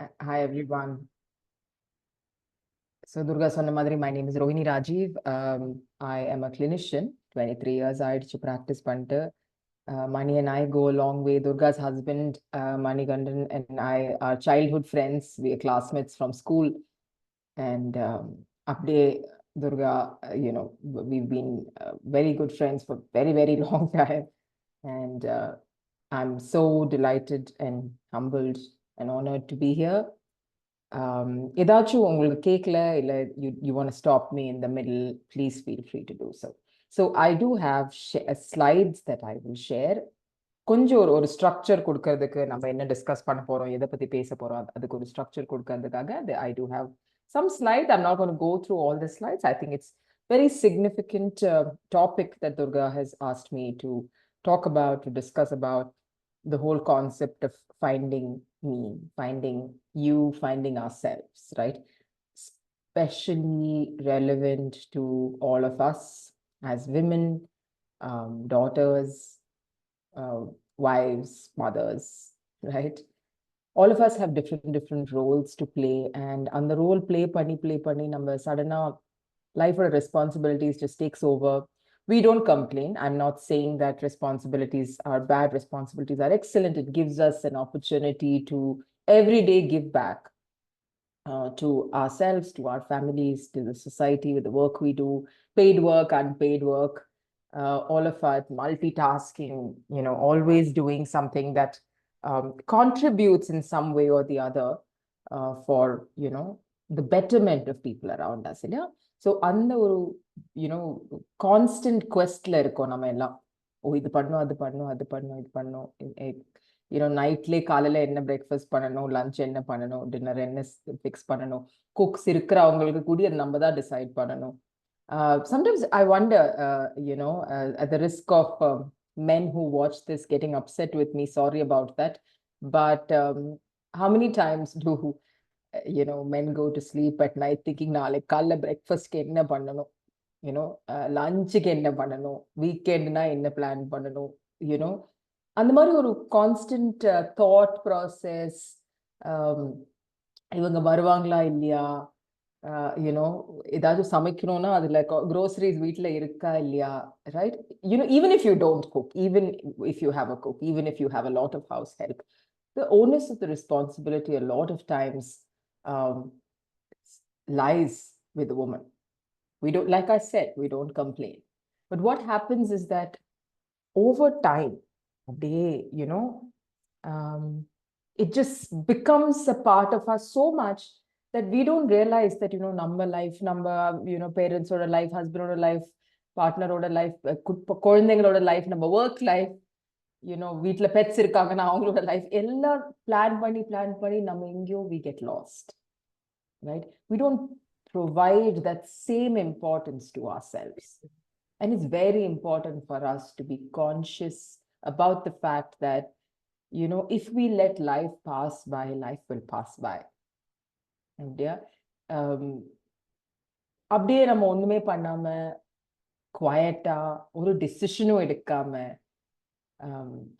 Hi everyone. So Durga sonna madri, my name is ROHINI RAJEEV. I am a clinician, 23 years ஆயிடுச்சு practice பண்ணிட்டு. Mani and I go a long way. Durga's husband, Manigandan, and I are childhood friends. We are classmates from school. And Abde, Durga, we've been very good friends for very, very long time. And I'm so delighted and humbled and honored to be here. ஏதாச்சும் உங்களுக்கு கேட்கல இல்ல you want to stop me in the middle, please feel free to do so. So I do have slides that I will share. கொஞ்சம் ஒரு structure கொடுக்கிறதுக்கு நம்ம என்ன discuss பண்ண போறோம், எதை பத்தி பேச போறோம், அதுக்கு ஒரு structure கொடுக்கிறதுக்காக I do have some slides. I'm not going to go through all the slides. I think it's very significant topic that Durga has asked me to talk about, to discuss about the whole concept of finding me, finding you, finding ourselves, right? Especially relevant to all of us as women, daughters, wives, mothers, right? All of us have different roles to play, and on the role play panni number suddenly life or responsibilities just takes over. We don't complain. I'm not saying that responsibilities are bad. Responsibilities are excellent. It gives us an opportunity to every day give back to ourselves, to our families, to the society with the work we do, paid work, unpaid work, all of us multitasking, always doing something that contributes in some way or the other for, the betterment of people around us. Yeah? So, அந்த ஒரு constant குவெஸ்ட்ல இருக்கோம் நம்ம எல்லாம். இது பண்ணணும், அது பண்ணணும், அது பண்ணணும், இது பண்ணணும். நைட்லேயே காலையில என்ன பிரேக்ஃபாஸ்ட் பண்ணணும், லஞ்ச் என்ன பண்ணணும், டின்னர் என்ன ஃபிக்ஸ் பண்ணணும், குக்ஸ் இருக்கிறவங்களுக்கு கூடி அது நம்ம தான் டிசைட் பண்ணணும். Sometimes I wonder, at the risk of men who watch this getting upset with me, sorry about that, but how many times do men go to sleep at night thinking நாளைக்கு காலைல பிரேக்ஃபாஸ்ட்க்கு என்ன பண்ணணும், லஞ்சுக்கு என்ன பண்ணணும், வீக்கெண்ட்னா என்ன plan பண்ணணும், அந்த மாதிரி ஒரு கான்ஸ்டன்ட் தாட் ப்ராசஸ். இவங்க வருவாங்களா இல்லையா, ஏதாவது சமைக்கணும்னா அதுல groceries வீட்ல இருக்கா இல்லையா, right? Even if you don't cook, even if you have a cook, even if you have a lot of house help, the onus of the responsibility a lot of times lies with the woman. We don't, like I said, we don't complain. But what happens is that over time, it just becomes a part of us so much that we don't realize that, number life, number, parents or a life, husband or a life, partner or a life, குழந்தைங்களோட life, number work life, வீட்ல pets இருக்காங்கன்னா அவங்களோட life, எல்லாம் plan பண்ணி நம்ம எங்கேயோ we get lost, right? We don't provide that same importance to ourselves. And it's very important for us to be conscious about the fact that, if we let life pass by, life will pass by. And அப்படியே நம்ம ஒண்ணுமே பண்ணாம குவாய்ட்டா ஒரு டிசிஷனும் எடுக்காம,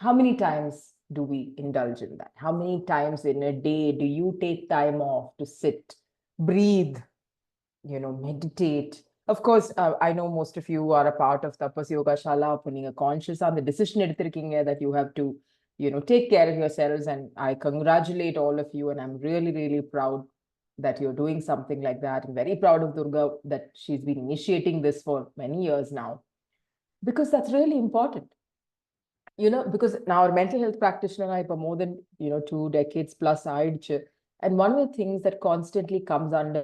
how many times do we indulge in that? How many times in a day do you take time off to sit, breathe, meditate? Of course, I know most of you are a part of Tapas Yoga Shala, putting a conscious on the decision that you have to, take care of yourselves. And I congratulate all of you. And I'm really, really proud that you're doing something like that. I'm very proud of Durga that she's been initiating this for many years now, because that's really important. Because now our mental health practitioner, I for more than, 2 decades plus, and one of the things that constantly comes under,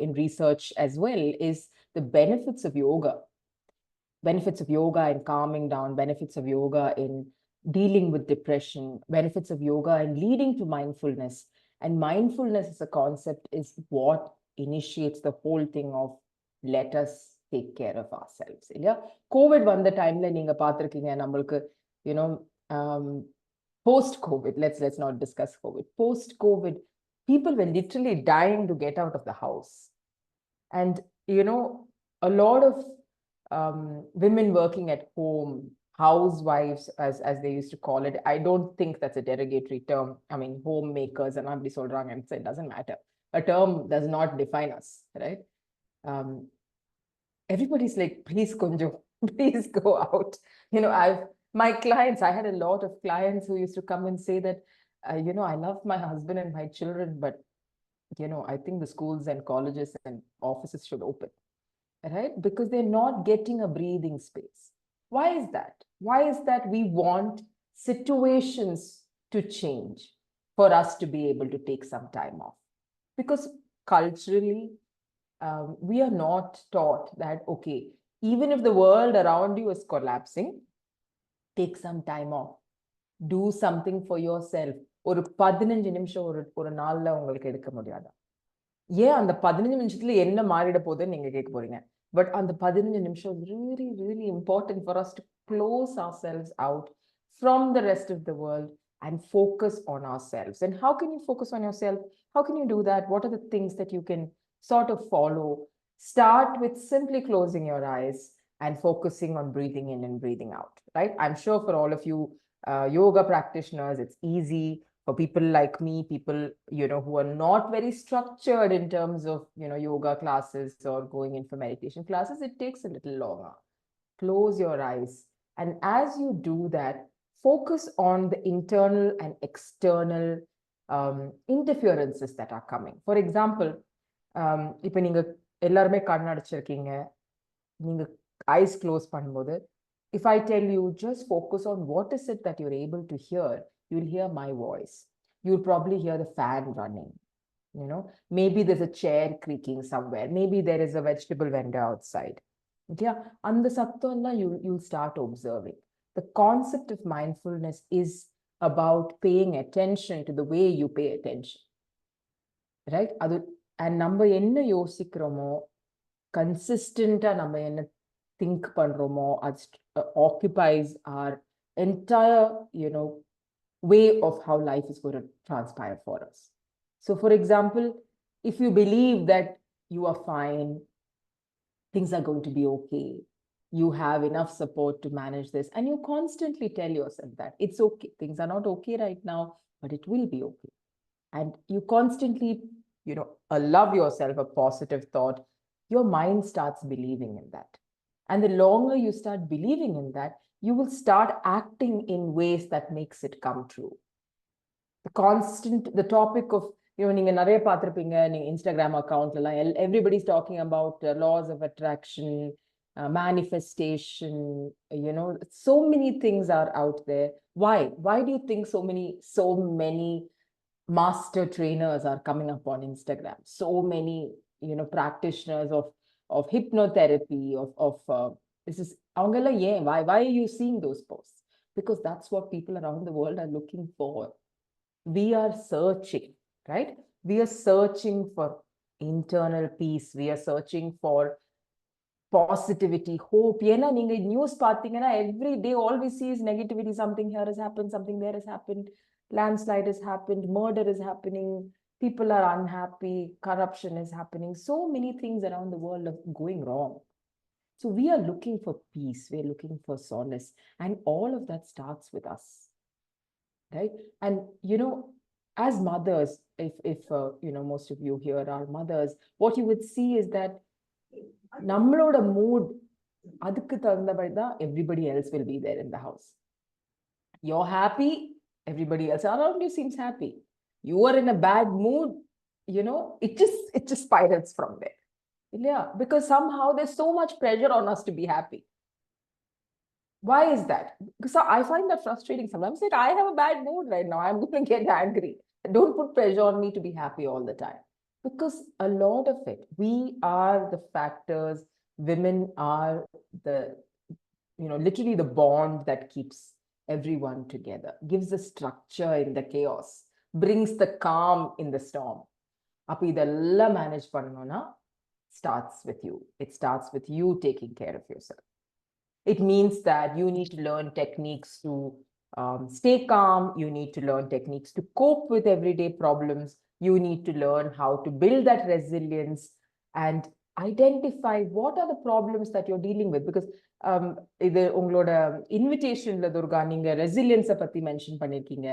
in research as well, is the benefits of yoga. Benefits of yoga in calming down, benefits of yoga in dealing with depression, benefits of yoga in leading to mindfulness. And mindfulness as a concept is what initiates the whole thing of let us take care of ourselves. Yeah? COVID வந்த டைம்ல நீங்க பார்த்திருக்கீங்க நம்மளுக்கு, post-COVID, let's not discuss COVID. Post-COVID, people were literally dying to get out of the house. And, a lot of women working at home, housewives, as they used to call it. I don't think that's a derogatory term. I mean, homemakers and அப்படி சொல்றாங்க, and it doesn't matter. A term does not define us, right? Everybody's like, please konjo, please go out. You know, my clients, I had a lot of clients who used to come and say that, you know, I love my husband and my children, but, you know, I think the schools and colleges and offices should open, right? Because they're not getting a breathing space. Why is that? Why is that we want situations to change for us to be able to take some time off? Because culturally, we are not taught that, okay, even if the world around you is collapsing, take some time off. Do something for yourself. ஒரு 15 நிமிஷம் ஒரு நாள்ல உங்களுக்கு எடுக்க முடியாதா? ஏன் அந்த 15 நிமிஷத்துல என்ன மாறிட போகுதுன்னு நீங்க கேட்க போறீங்க. But அந்த 15 நிமிஷம் really, really important for us to close ourselves out from the rest of the world and focus on ourselves. And how can you focus on yourself? How can you do that? What are the things that you can sort of follow? Start with simply closing your eyes and focusing on breathing in and breathing out, right? I'm sure for all of you yoga practitioners, it's easy. For people like me, people, you know, who are not very structured in terms of, you know, yoga classes or going in for meditation classes, it takes a little longer. Close your eyes. And as you do that, focus on the internal and external interferences that are coming. For example, இப்போ நீங்க எல்லாருமே கண் அடைச்சிருக்கீங்க, நீங்க eyes close பண்ணும்போது, if I tell you just focus on what is it that you're able to hear, you'll hear my voice. You'll probably hear the fan running. You know, maybe there's a chair creaking somewhere. Maybe there is a vegetable vendor outside. Yeah, and the sattva you'll start observing. The concept of mindfulness is about paying attention to the way you pay attention, right? And நம்ம என்ன யோசிக்கிறோமோ, consistent-ஆ நம்ம என்ன think பண்றோமோ, அது occupies our entire, you know, way of how life is going to transpire for us. So for example, if you believe that you are fine, things are going to be okay, you have enough support to manage this, and you constantly tell yourself that it's okay, things are not okay right now, but it will be okay. And you constantly, you know, allow yourself a positive thought, your mind starts believing in that. And the longer you start believing in that, you will start acting in ways that makes it come true. The topic of, you know, நீங்க நிறைய பார்த்திருப்பீங்க, நீங்க Instagram account எல்லாம் everybody's talking about laws of attraction, manifestation, you know, so many things are out there. Why do you think so many master trainers are coming up on Instagram? So many, you know, practitioners of hypnotherapy, of this is why are you seeing those posts? Because that's what people around the world are looking for. We are searching, right? We are searching for internal peace. We are searching for positivity, hope. ஏன்னா நீங்க news பார்த்தீங்கன்னா every day all we see is negativity. Something here has happened, something there has happened, landslide has happened, murder is happening, people are unhappy, corruption is happening, so many things around the world are going wrong. So we are looking for peace, we're looking for solace, and all of that starts with us, right? And you know, as mothers, if you know, most of you here are mothers, what you would see is that நம்மளோட mood அதுக்கு தகுந்தபடி தான் everybody else will be there in the house. You're happy, everybody else around you seems happy. You are in a bad mood, you know, it just spirals from there. Yeah, because somehow there's so much pressure on us to be happy. Why is that? Because I find that frustrating sometimes. Like, I have a bad mood right now, I'm going to get angry. Don't put pressure on me to be happy all the time. Because a lot of it, we are the factors, women are the, you know, literally the bond that keeps everyone together, gives a structure in the chaos, brings the calm in the storm. அப்ப இதெல்லாம் manage பண்ணனும்னா starts with you. It starts with you taking care of yourself. It means that you need to learn techniques to stay calm. You need to learn techniques to cope with everyday problems. You need to learn how to build that resilience and identify what are the problems that you're dealing with. Because இது உங்களோட இன்விடேஷன்ல துர்கா நீங்க ரெசிலியன்ஸை பத்தி mention பண்ணிருக்கீங்க,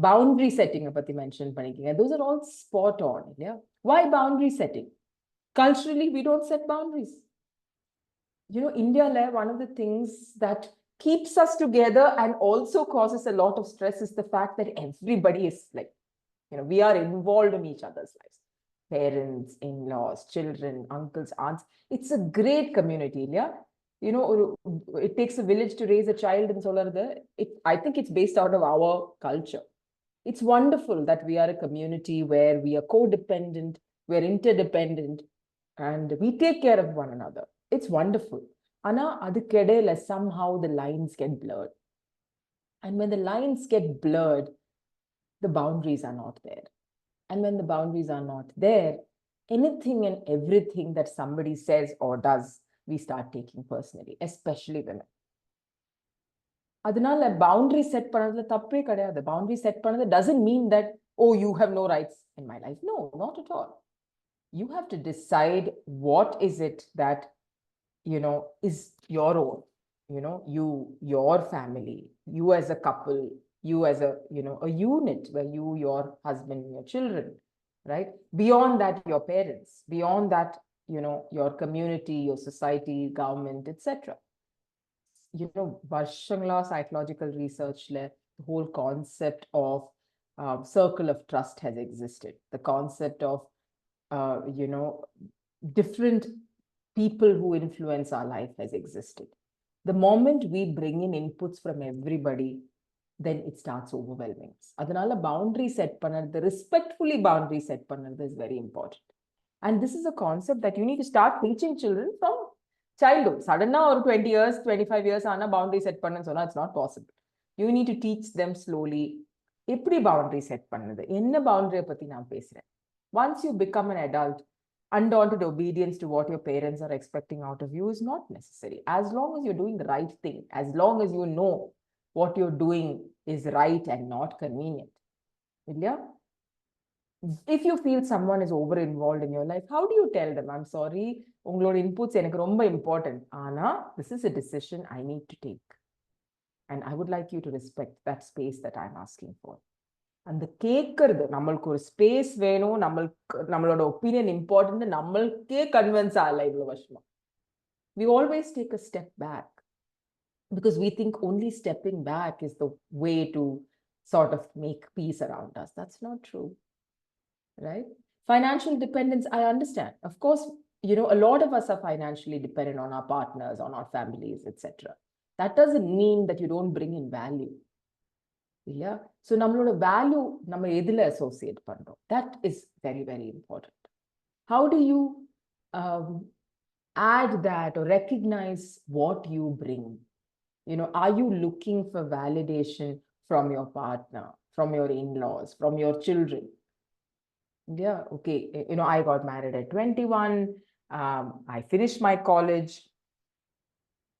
boundary செட்டிங்கை பத்தி mention பண்ணிருக்கீங்க. Those are all spot on. Yeah. Why boundary setting? Culturally, we don't set boundaries. You know, India, one of the things that keeps us together and also causes a lot of stress is the fact that everybody is like, you know, we are involved in each other's lives. Parents, in-laws, children, uncles, aunts. It's a great community, yeah. You know, it takes a village to raise a child in Solarga. I think it's based out of our culture. It's wonderful that we are a community where we are codependent, we're interdependent, and we take care of one another. It's wonderful. Ana adukedela somehow the lines get blurred. And when the lines get blurred, the boundaries are not there. And when the boundaries are not there, anything and everything that somebody says or does, we start taking personally, especially women. அதனால boundary set பண்ணதுல தப்பே கிடையாது. Boundary set பண்ணது doesn't mean that, oh, you have no rights in my life. No, not at all. You have to decide what is it that, you know, is your own. You know, your family, you as a couple, you as a, you know, a unit where you, your husband, your children, right? Beyond that, your parents, beyond that, you know, your community, your society, government, etc. You know, Varshangla psychological research, the whole concept of circle of trust has existed. The concept of, you know, different people who influence our life has existed. The moment we bring in inputs from everybody, then it starts overwhelming us. Adanala boundary set pannadhu, respectfully boundary set pannadhu is very important. And this is a concept that you need to start teaching children from childhood. Suddenly, or 20 years, 25 years, ana boundary set pannanu sonna, it's not possible. You need to teach them slowly. Eppadi boundary set pannadhu, enna boundary pathi naan pesren. Once you become an adult, undaunted obedience to what your parents are expecting out of you is not necessary. As long as you're doing the right thing, as long as you know what you're doing is right and not convenient. Yeah? If you feel someone is over involved in your life, how do you tell them, I'm sorry, ungaloda inputs enakku romba important, ana this is a decision I need to take, and I would like you to respect that space that I'm asking for. அந்த கேட்கறது, நம்மளுக்கு ஒரு space வேணும், நம்மளோட opinion important, நம்மளுக்கே convince ஆகல இவ்வளவு வருஷமா. We always take a step back because we think only stepping back is the way to sort of make peace around us. That's not true, right? Financial dependence, I understand. Of course, you know, a lot of us are financially dependent on our partners, on our families, etc. That doesn't mean that you don't bring in value. Yeah. So nammaloda value நம்ம எதுல associate பண்றோம், that is very, very important. How do you add that or recognize what you bring? You know, are you looking for validation from your partner, from your in-laws, from your children? Yeah, okay. You know, I got married at 21. I finished my college.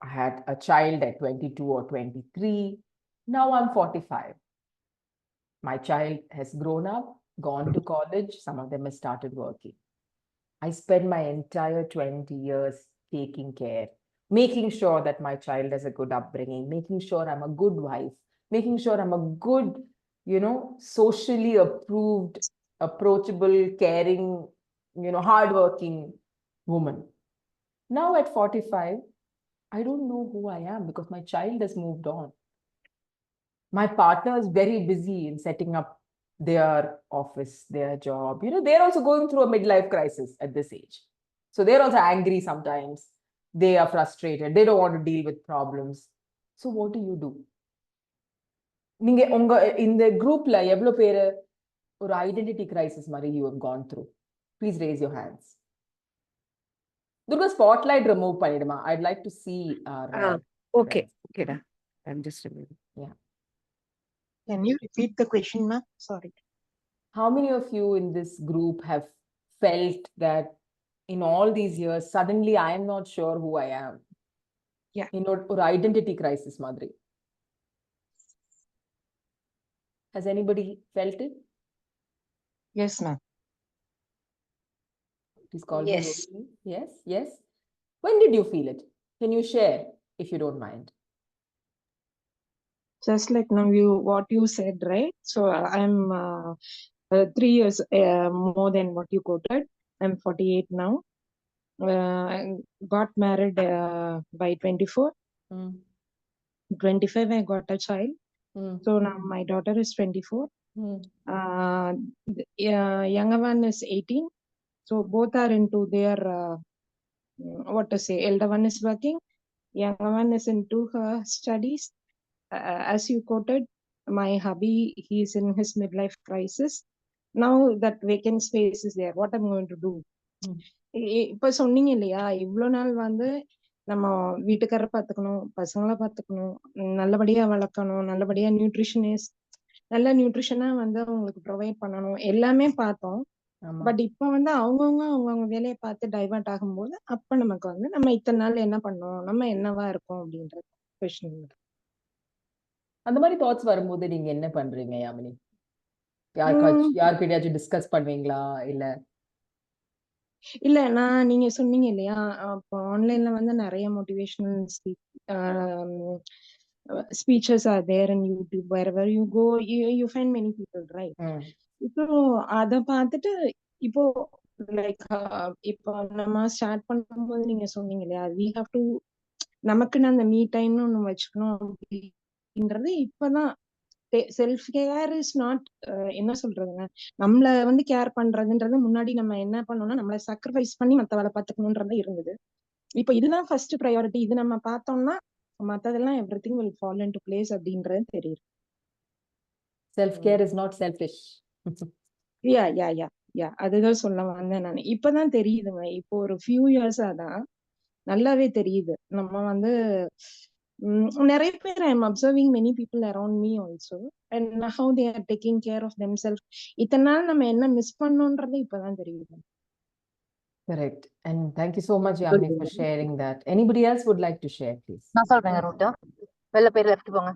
I had a child at 22 or 23. Now I'm 45. My child has grown up, gone to college. Some of them have started working. I spent my entire 20 years taking care, making sure that my child has a good upbringing, making sure I'm a good wife, making sure I'm a good, you know, socially approved, approachable, caring, you know, hardworking woman. Now at 45, I don't know who I am because my child has moved on. My partner is very busy in setting up their office, their job. You know, they're also going through a midlife crisis at this age. So they're also angry sometimes. They are frustrated. They don't want to deal with problems. So what do you do? நீங்க உங்க இந்த குரூப்ல எவ்வளவு பேரு ஒரு identity crisis மாதிரி you have gone through? Please raise your hands. Durga, spotlight remove பண்ணிடுமா? I'd like to see our okay. Okay, da. I'm just removing. Yeah. Can you repeat the question, ma'am? Sorry. How many of you in this group have felt that in all these years, suddenly I am not sure who I am? Yeah. You know, or identity crisis, Madri. Has anybody felt it? Yes, ma'am. Please call Yes. me. Yes, yes. When did you feel it? Can you share? if you don't mind. Just like now what you said, right? So I'm 3 years more than what you quoted. I'm 48 now. I got married by 24. Mm. 25 I got a child. Mm. So now my daughter is 24. Mm. Younger one is 18. So both are into their what to say, elder one is working, younger one is into her studies. As you quoted, my hubby, he's in his midlife crisis. Now that vacant space is there, what I'm going to do? Mm. இப்ப சொன்னீங்க இல்லையா, இவ்வளவு நாள் வந்து நம்ம வீட்டுக்காரரை பார்த்துக்கணும், பசங்களை பார்த்துக்கணும், நல்லபடியா வளர்க்கணும், நல்லபடியா நல்ல நியூட்ரிஷனா வந்து அவங்களுக்கு ப்ரொவைட் பண்ணணும், எல்லாமே பார்த்தோம். ஆமா. பட் இப்ப வந்து அவங்கவுங்க வேலையை பார்த்து டைவர்ட் ஆகும்போது அப்ப நமக்கு வந்து நம்ம இத்தனை நாள் என்ன பண்ணோம், நம்ம என்னவா இருக்கோம் அப்படின்றது கொஸ்டின். அந்த மாதிரி தாட்ஸ் வரும்போது நீங்க என்ன பண்றீங்க யாமினி? யார்கிட்டயாச்சும் டிஸ்கஸ் பண்ணுவீங்களா? இல்ல நான் நீங்க சொன்னீங்க இல்லையா, அப்போ ஆன்லைன்ல வந்து நிறைய motivational speeches are there in YouTube. Wherever you go, you find many people, right? இப்போ அத பார்த்துட்டு இப்போ லைக் இப்போ நம்ம ஸ்டார்ட் பண்ணும்போது நீங்க சொன்னீங்க இல்லையா, we have to நமக்குன்னு அந்த மீ டைம்னு ஒண்ணு வச்சுக்கணும் அப்படின்றது இப்பதான். செல்ஃப் கேர் இஸ் நாட், என்ன சொல்றதுங்க, நம்மள வந்து கேர் பண்றதுன்றது முன்னாடி நம்ம என்ன பண்ணோம்னா நம்மள சாக்ரிஃபைஸ் பண்ணி மத்த வேலை பார்த்துக்கணும்ன்றது இருந்தது. இப்போ இதுதான் ஃபர்ஸ்ட் ப்ரையாரிட்டி. இது நம்ம பார்த்தோம்னா மத்ததெல்லாம் everything will fall into place அப்படின்றது தெரியுது. Self care is not selfish. Yeah yeah yeah yeah அதுதான் சொல்ல வந்தேன் நான். இப்பதான் தெரியுதுங்க, இப்போ ஒரு ஃபியூ இயர்ஸா தான் நல்லாவே தெரியுது. நம்ம வந்து நிறைய பேர், I am observing many people around me also and how they are taking care of themself. இத்தனை நாள் நம்ம என்ன மிஸ் பண்ணோன்றது இப்பதான் தெரியுது. Correct. And thank you so much, Yamini, for sharing that. Anybody else would like to share, please? நான் சொல்றேங்க ரூட்டா. வெள்ள பேர் லெஃப்ட் போங்க.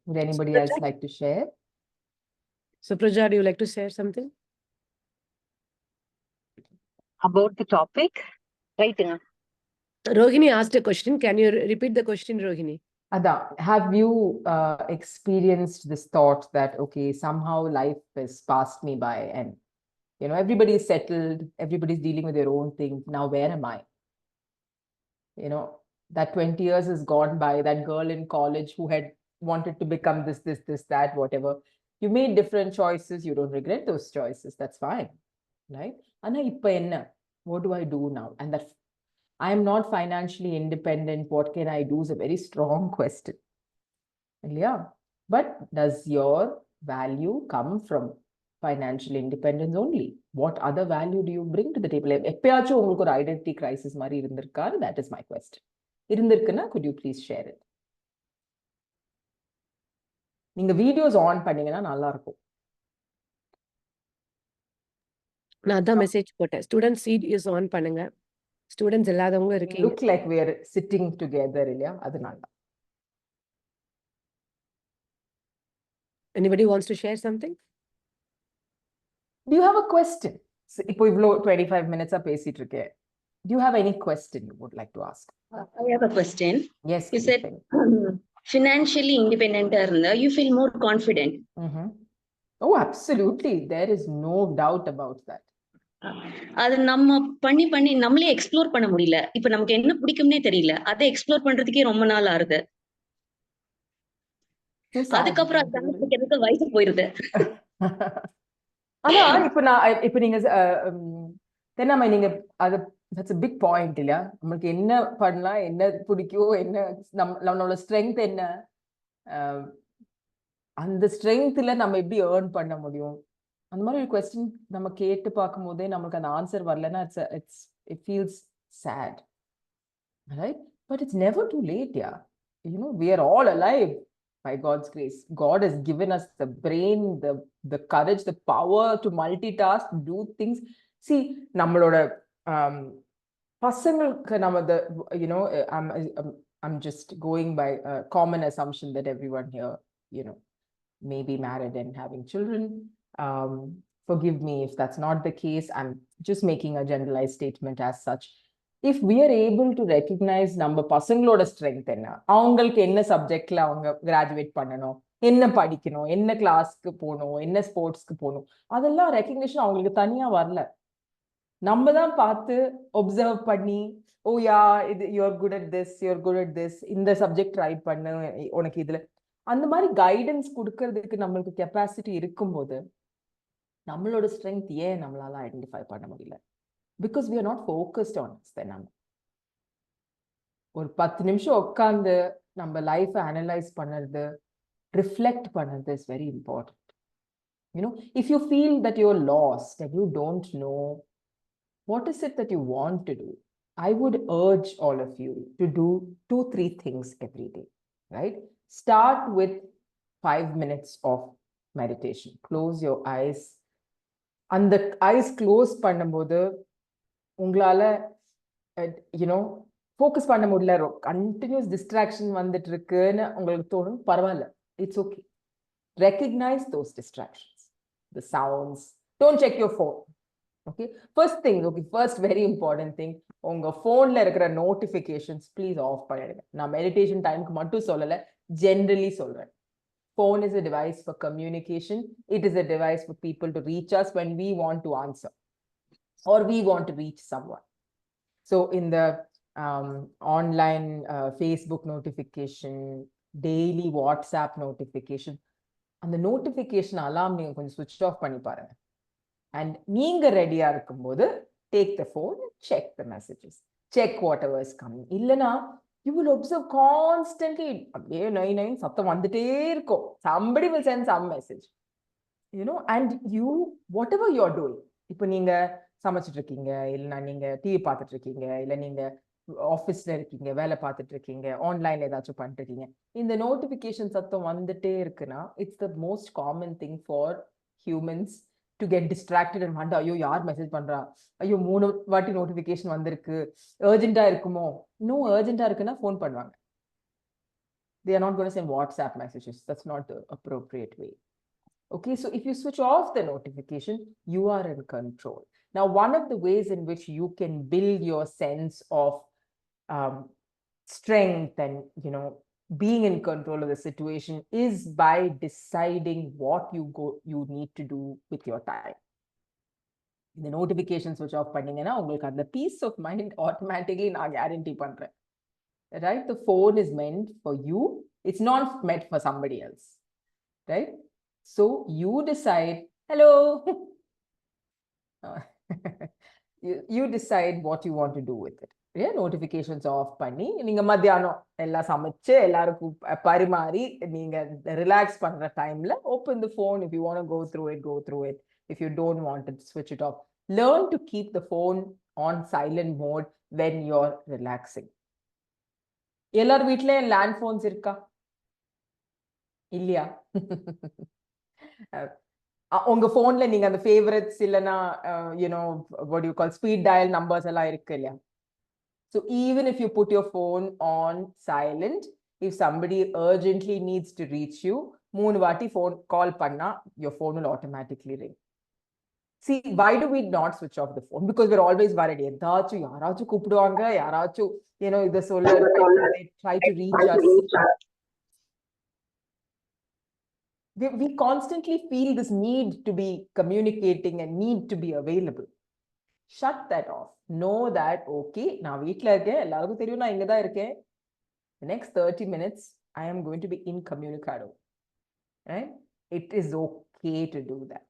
Would anybody else like to share? So Praja, do you like to share something About the topic? Right. Rohini asked a question. Can you repeat the question, Rohini? Ada, have you experienced this thought that, okay, somehow life has passed me by and, you know, everybody's settled, everybody's dealing with their own thing. Now, where am I? You know, that 20 years has gone by, that girl in college who had wanted to become this, that, whatever. You made different choices. You don't regret those choices. That's fine, right? Anna, ippa enna? What do I do now? And that I am not financially independent. What can I do is a very strong question. Yeah. But does your value come from financial independence only? What other value do you bring to the table? எப்பயாச்சும் உங்களுக்கு ஒரு identity crisis மாதிரி இருந்திருக்கா? That is my question. இருந்திருக்குன்னா could you please share it? நீங்க videos on பண்ணீங்கன்னா நல்லா இருக்கும். நான் அதான் மெசேஜ் போட்டேன். ஸ்டூடெண்ட் சீட் இஸ் ஆன் பண்ணுங்க. ஸ்டூடெண்ட்ஸ் இல்லாதவங்க இருக்கீங்க. Look like we are sitting together இல்லையா? அதனால. Anybody wants to share something? Do you have a question? இப்போ இவ்ளோ 25 minutes பேசிட்டு இருக்கேன். Do you have any question you would like to ask? I have a question. Yes. You said financially independent, you feel more confident. Oh, absolutely. There is no doubt about that. அது நம்ம பண்ணி நம்மளே explore பண்ண முடியல. இப்ப நமக்கு என்ன பிடிக்கும்னே தெரியல. அதை எக்ஸ்ப்ளோர் பண்றதுக்கே ரொம்ப நாள் ஆகுது. அதுக்கப்புறம் அது கண்டுபிடிக்கிறதுக்கு வயசு போயிருது. ஆனா இப்ப நீங்க தென்னாம நீங்க அது that's a big point இல்லையா? நமக்கு என்ன பண்ணலாம், என்ன பிடிக்கும், என்ன நம்மளோட ஸ்ட்ரென்த் என்ன, அந்த ஸ்ட்ரென்த்ல நம்ம எப்படி ஏர்ன் பண்ண முடியும், அந்த மாதிரி ஒரு கொஸ்டின் நம்ம கேட்டு பார்க்கும் போதே நமக்கு அந்த ஆன்சர் வரலன்னா it feels sad, right? But it's never too late. Yeah, you know, we are all alive by God's grace. God has given us the brain, the courage, the power to multitask, do things. See, நம்மளோட பசங்களுக்கு நம்ம you know, I'm just going by a common assumption that everyone here, you know, may be married and having children. Forgive me if that's not the case. I'm just making a generalized statement as such. if we are able to recognize நம்ம பசங்களோட strength என்ன, அவங்களுக்கு என்ன சப்ஜெக்ட்ல அவங்க graduate பண்ணணும், என்ன படிக்கணும், என்ன கிளாஸ்க்கு போகணும், என்ன ஸ்போர்ட்ஸ்க்கு போகணும், அதெல்லாம் ரெக்கக்னிஷன் அவங்களுக்கு தனியா வரல. நம்ம தான் பார்த்து ஒப்சர்வ் பண்ணி, ஓ யா இது you're good at this, you're good at this, இந்த சப்ஜெக்ட் ட்ரை பண்ணு, உனக்கு இதுல அந்த மாதிரி கைடன்ஸ் கொடுக்கறதுக்கு நம்மளுக்கு கெப்பாசிட்டி இருக்கும்போது நம்மளோட ஸ்ட்ரென்த் ஏன் நம்மளால ஐடென்டிஃபை பண்ண முடியல? Because we are not focused on it. Then நம்ம ஒரு 10 நிமிஷம் உட்கார்ந்து நம்ம லைஃபை அனலைஸ் பண்ணுறது, ரிஃப்ளெக்ட் பண்ணுறது is very important. If you feel that you're lost and you don't know what is it that you want to do, I would urge all of you to do 2-3 things every day, right? Start with 5 minutes of meditation. Close your eyes. And the eyes close பண்ணும்போது உங்களால focus பண்ண முடியல, continuous distraction வந்துட்டு இருக்குன்னு உங்களுக்கு தோணும், பரவாயில்ல, it's okay. Recognize those distractions, the sounds. Don't check your phone. Okay, first thing, first very important thing, உங்க போன்ல இருக்கிற நோட்டிபிகேஷன்ஸ் ப்ளீஸ் ஆஃப் பண்ணிடுங்க. நான் மெடிடேஷன் டைமுக்கு மட்டும் சொல்லல, ஜென்ரலி சொல்றேன். Phone is a device for communication. It is a device for people to reach us when we want to answer or we want to reach someone. So in the online Facebook notification, daily WhatsApp notification, அந்த notification அலாம் நீங்க கொஞ்சம் ஸ்விட்ச் of பண்ணி பாருங்க. And நீங்க ரெடியா இருக்கும்போது take the phone, check the messages, check what ever is coming. இல்லைன்னா யூ வில் ஒப்சர்வ் கான்ஸ்டன்ட்லி, அப்படியே நைன் சத்தம் வந்துட்டே இருக்கும். somebody will send some message, and you whatever you're doing, இப்போ நீங்க சமைச்சிட்டு இருக்கீங்க, இல்லைன்னா நீங்க டிவி பார்த்துட்டு இருக்கீங்க, இல்லை நீங்க ஆஃபீஸ்ல இருக்கீங்க, வேலை பார்த்துட்டு இருக்கீங்க, ஆன்லைன்ல ஏதாச்சும் பண்ணிட்டு இருக்கீங்க, இந்த நோட்டிபிகேஷன் சத்தம் வந்துட்டே இருக்குன்னா it's the most common thing for humans to get distracted and வந்து, ஐயோ யார் மெசேஜ் பண்றா, ஐயோ 3 வாட்டி நோட்டிபிகேஷன் வந்திருக்கு, அர்ஜென்ட்டா இருக்குமோ. இன்னும் அர்ஜென்ட்டா இருக்குன்னா ஃபோன் பண்ணுவாங்க. They are not going to send WhatsApp messages. That's not the appropriate way. Okay, so if you switch off the notification, you are in control. Now, one of the ways in which you can build your sense of strength and being in control of the situation is by deciding what you need to do with your time. The notifications switch off பண்ணீங்கன்னா உங்களுக்கு அந்த peace of mind automatically நான் guarantee பண்றேன். Right? The phone is meant for you. It's not meant for somebody else. Right? So you decide, hello. You decide what you want to do with it. Yeah, notifications off பண்ணி நீங்க மத்தியானம் எல்லாம் சமைச்சு எல்லாருக்கும் பரிமாறி நீங்க relax பண்ற டைம்ல open the phone. If you want to go through it. If you don't want to switch it off, learn to keep the phone on silent mode when you're relaxing. எல்லார் வீட்லயும் லேண்ட் போன்ஸ் இருக்கா இல்லையா? உங்க போன்ல நீங்க அந்த favourites இல்லனா what do you call speed dial numbers எல்லாம் இருக்கு இல்லையா? So even if you put your phone on silent, if somebody urgently needs to reach you, 3 வாட்டி phone call பண்ணா your phone will automatically ring. See, why do we not switch off the phone? Because we're always worried. யாராச்சும் கூப்பிடுவாங்க, யாராச்சும் இத சொல்ல try to reach us. We constantly feel this need to be communicating and need to be available. Shut that off. Know that, okay, நான் வீட்ல இருக்கேன், எல்லாருக்கும் தெரியும் நான் இங்க தான் இருக்கேன். The next 30 minutes, I am going to be incommunicado. Right? It is okay to do that.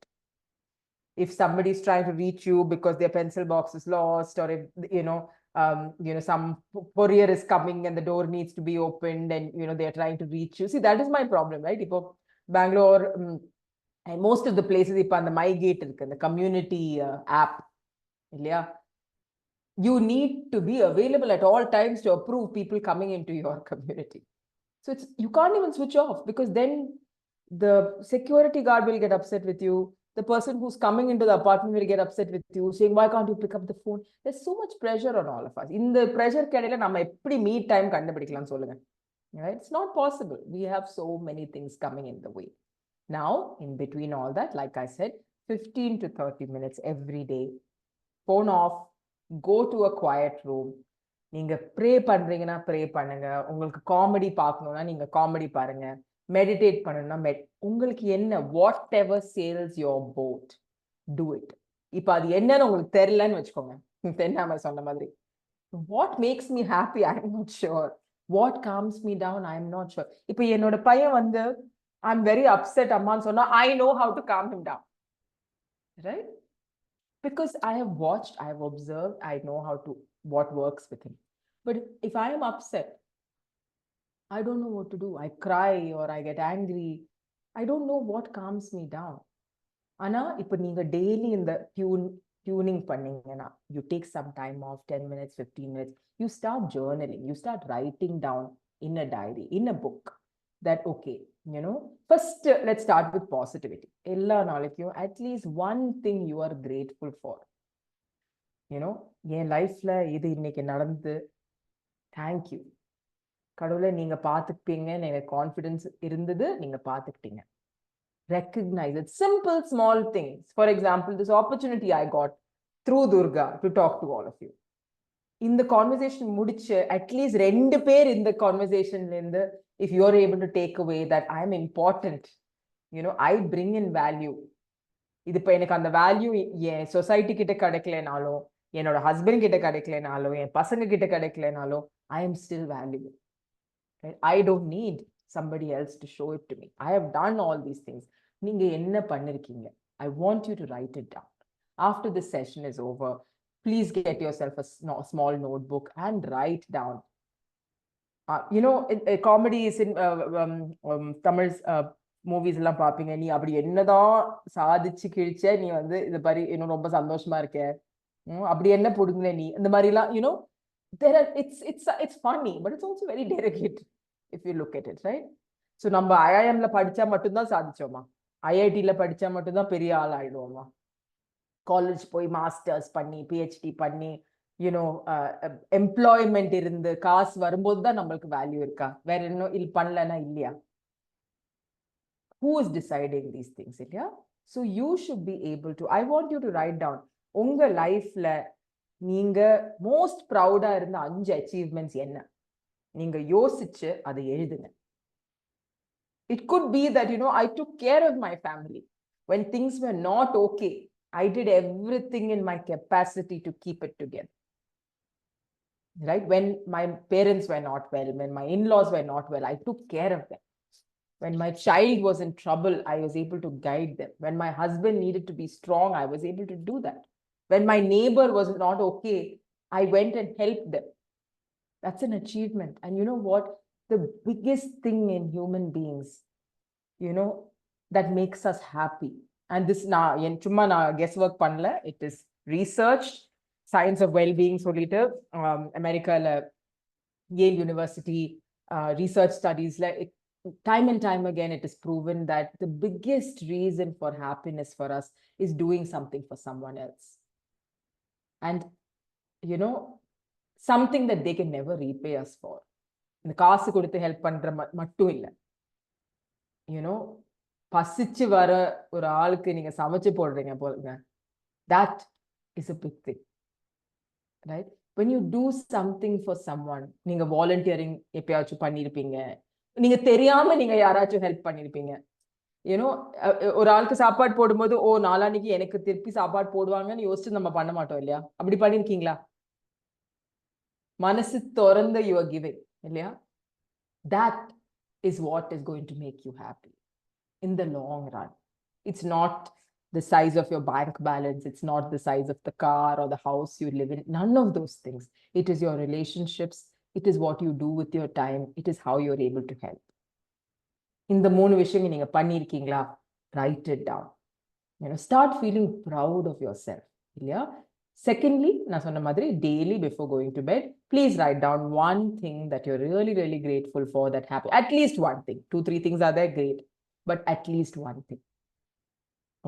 If somebody is trying to reach you because their pencil box is lost, or if some courier is coming and the door needs to be opened and they are trying to reach you. See, that is my problem, right? If Bangalore and most of the places, ipo and the my gate irukku, the community app illaya, you need to be available at all times to approve people coming into your community. So you can't even switch off, because then the security guard will get upset with you. The person who's coming into the apartment will get upset with you, saying, why can't you pick up the phone? There's so much pressure on all of us. In the pressure kadela nama eppadi meet time kandupidikalam solunga. Right? It's not possible. We have so many things coming in the way. Now, in between all that, like I said, 15 to 30 minutes every day, phone off, go to a quiet room, நீங்க pray பண்றீங்கன்னா pray பண்ணுங்க, உங்களுக்கு comedy பார்க்கணும்னா நீங்க comedy பாருங்க, meditate பண்ணணும்னா உங்களுக்கு என்ன whatever sails your boat do it. இப்போ அது என்னன்னு உங்களுக்கு தெரியலன்னு வச்சுக்கோங்க, தென்னாம சொன்ன மாதிரி, what makes me happy I am not sure, what calms me down I am not sure. இப்போ என்னோட பையன் வந்து ஐ எம் வெரி அப்செட் அம்மான்னு சொன்னா I know how to calm him down, right? Because I have watched, I have observed, I know what works with him. But if I am upset, I don't know what to do. I cry or I get angry. I don't know what calms me down. Ana, ipo neenga daily in the tuning panningena, you take some time off, 10 minutes, 15 minutes, you start journaling, you start writing down in a diary, in a book, that okay, first let's start with positivity. Ella nalikku at least one thing you are grateful for. என் லைஃப்ல இது இன்னைக்கு நடந்து, thank you கடவுளை, நீங்க பார்த்துப்பீங்கன்னு எனக்கு confidence இருந்தது, நீங்க பார்த்துக்கிட்டீங்க. Recognize it. Simple, small things. For example, this opportunity I got through Durga to talk to all of you. In the conversation முடிச்சு at least 2 பேர் இந்த conversationல இருந்து, if you are able to take away that I am important, I bring in value. இது இப்போ எனக்கு அந்த value என் society கிட்ட கிடைக்கலனாலும், என்னோட ஹஸ்பண்ட் கிட்ட கிடைக்கலனாலும், என் பசங்க கிட்ட கிடைக்கலனாலும், I am still valuable. Right? I don't need somebody else to show it to me. I have done all these things. நீங்க என்ன பண்ணிருக்கீங்க? I want you to write it down. After this session is over, please get yourself a small notebook and write down. Comedy is in Tamil's movies எல்லாம் பாப்பீங்க, நீ அப்படி என்னதான் சாதிச்சு கிழிச்ச, நீ வந்து இது மாதிரி இன்னும் ரொம்ப சந்தோஷமா இருக்க, அப்படி என்ன போடுங்க நீ, இந்த மாதிரி எல்லாம் it's funny, but it's also very derogatory if you look at it, right? So நம்ம IIMல படிச்சா மட்டும்தான் சாதிச்சோமா, IITல படிச்சா மட்டும்தான் பெரிய ஆள் ஆயிடுவோமா, காலேஜ் போய் மாஸ்டர்ஸ் பண்ணி PhD பண்ணி எம்ப்ளாய்மெண்ட் இருந்து காசு வரும்போது தான் நம்மளுக்கு வேல்யூ இருக்கா? வேற இன்னும் இது பண்ணலன்னா இல்லையா? Who is deciding these things? Yeah? So you should be able to, I want you to write down, unga life la neenga most proud ah irundha 5 achievements enna, neenga yosichu adha eludunga. It could be that I took care of my family when things were not okay. I did everything in my capacity to keep it together, right? When my parents were not well, when my in-laws were not well, I took care of them. When my child was in trouble, I was able to guide them. When my husband needed to be strong, I was able to do that. When my neighbor was not okay, I went and helped them. That's an achievement. And you know what? The biggest thing in human beings, that makes us happy. And this chumma na guesswork panla, it is researched, science of well-being solita, America la Yale University research studies la, time and time again it is proven that the biggest reason for happiness for us is doing something for someone else, and something that they can never repay us for. இந்த காசு கொடுத்து help பண்ற மட்டும் இல்ல, பசிச்சு வர ஒரு ஆளுக்கு நீங்க சமைச்சு போடுறீங்க போலுங்க, that is a big thing, right? When you do something for someone, நீங்க வாலண்டியரிங் எப்பயாச்சும் பண்ணிருப்பீங்க, நீங்க தெரியாம நீங்க யாராச்சும் ஹெல்ப் பண்ணிருப்பீங்க, ஒரு ஆளுக்கு சாப்பாடு போடும்போது ஓ நாளான்னைக்கு எனக்கு திருப்பி சாப்பாடு போடுவாங்கன்னு யோசிச்சு நம்ம பண்ண மாட்டோம் இல்லையா? அப்படி பண்ணிருக்கீங்களா? மனசு திறந்த you are giving இல்லையா? That is what is going to make you happy in the long run. It's not the size of your bank balance, it's not the size of the car or the house you live in, none of those things. It is your relationships, it is what you do with your time, it is how you're able to help. இந்த 3 விஷயங்கள் நீங்க பண்ணிருக்கீங்களா? Write it down. Start feeling proud of yourself. இல்லையா? Secondly, நான் சொன்ன மாதிரி daily before going to bed, please write down one thing that you're really, really grateful for that happened. At least one thing. 2-3 things are there, great. But at least one thing.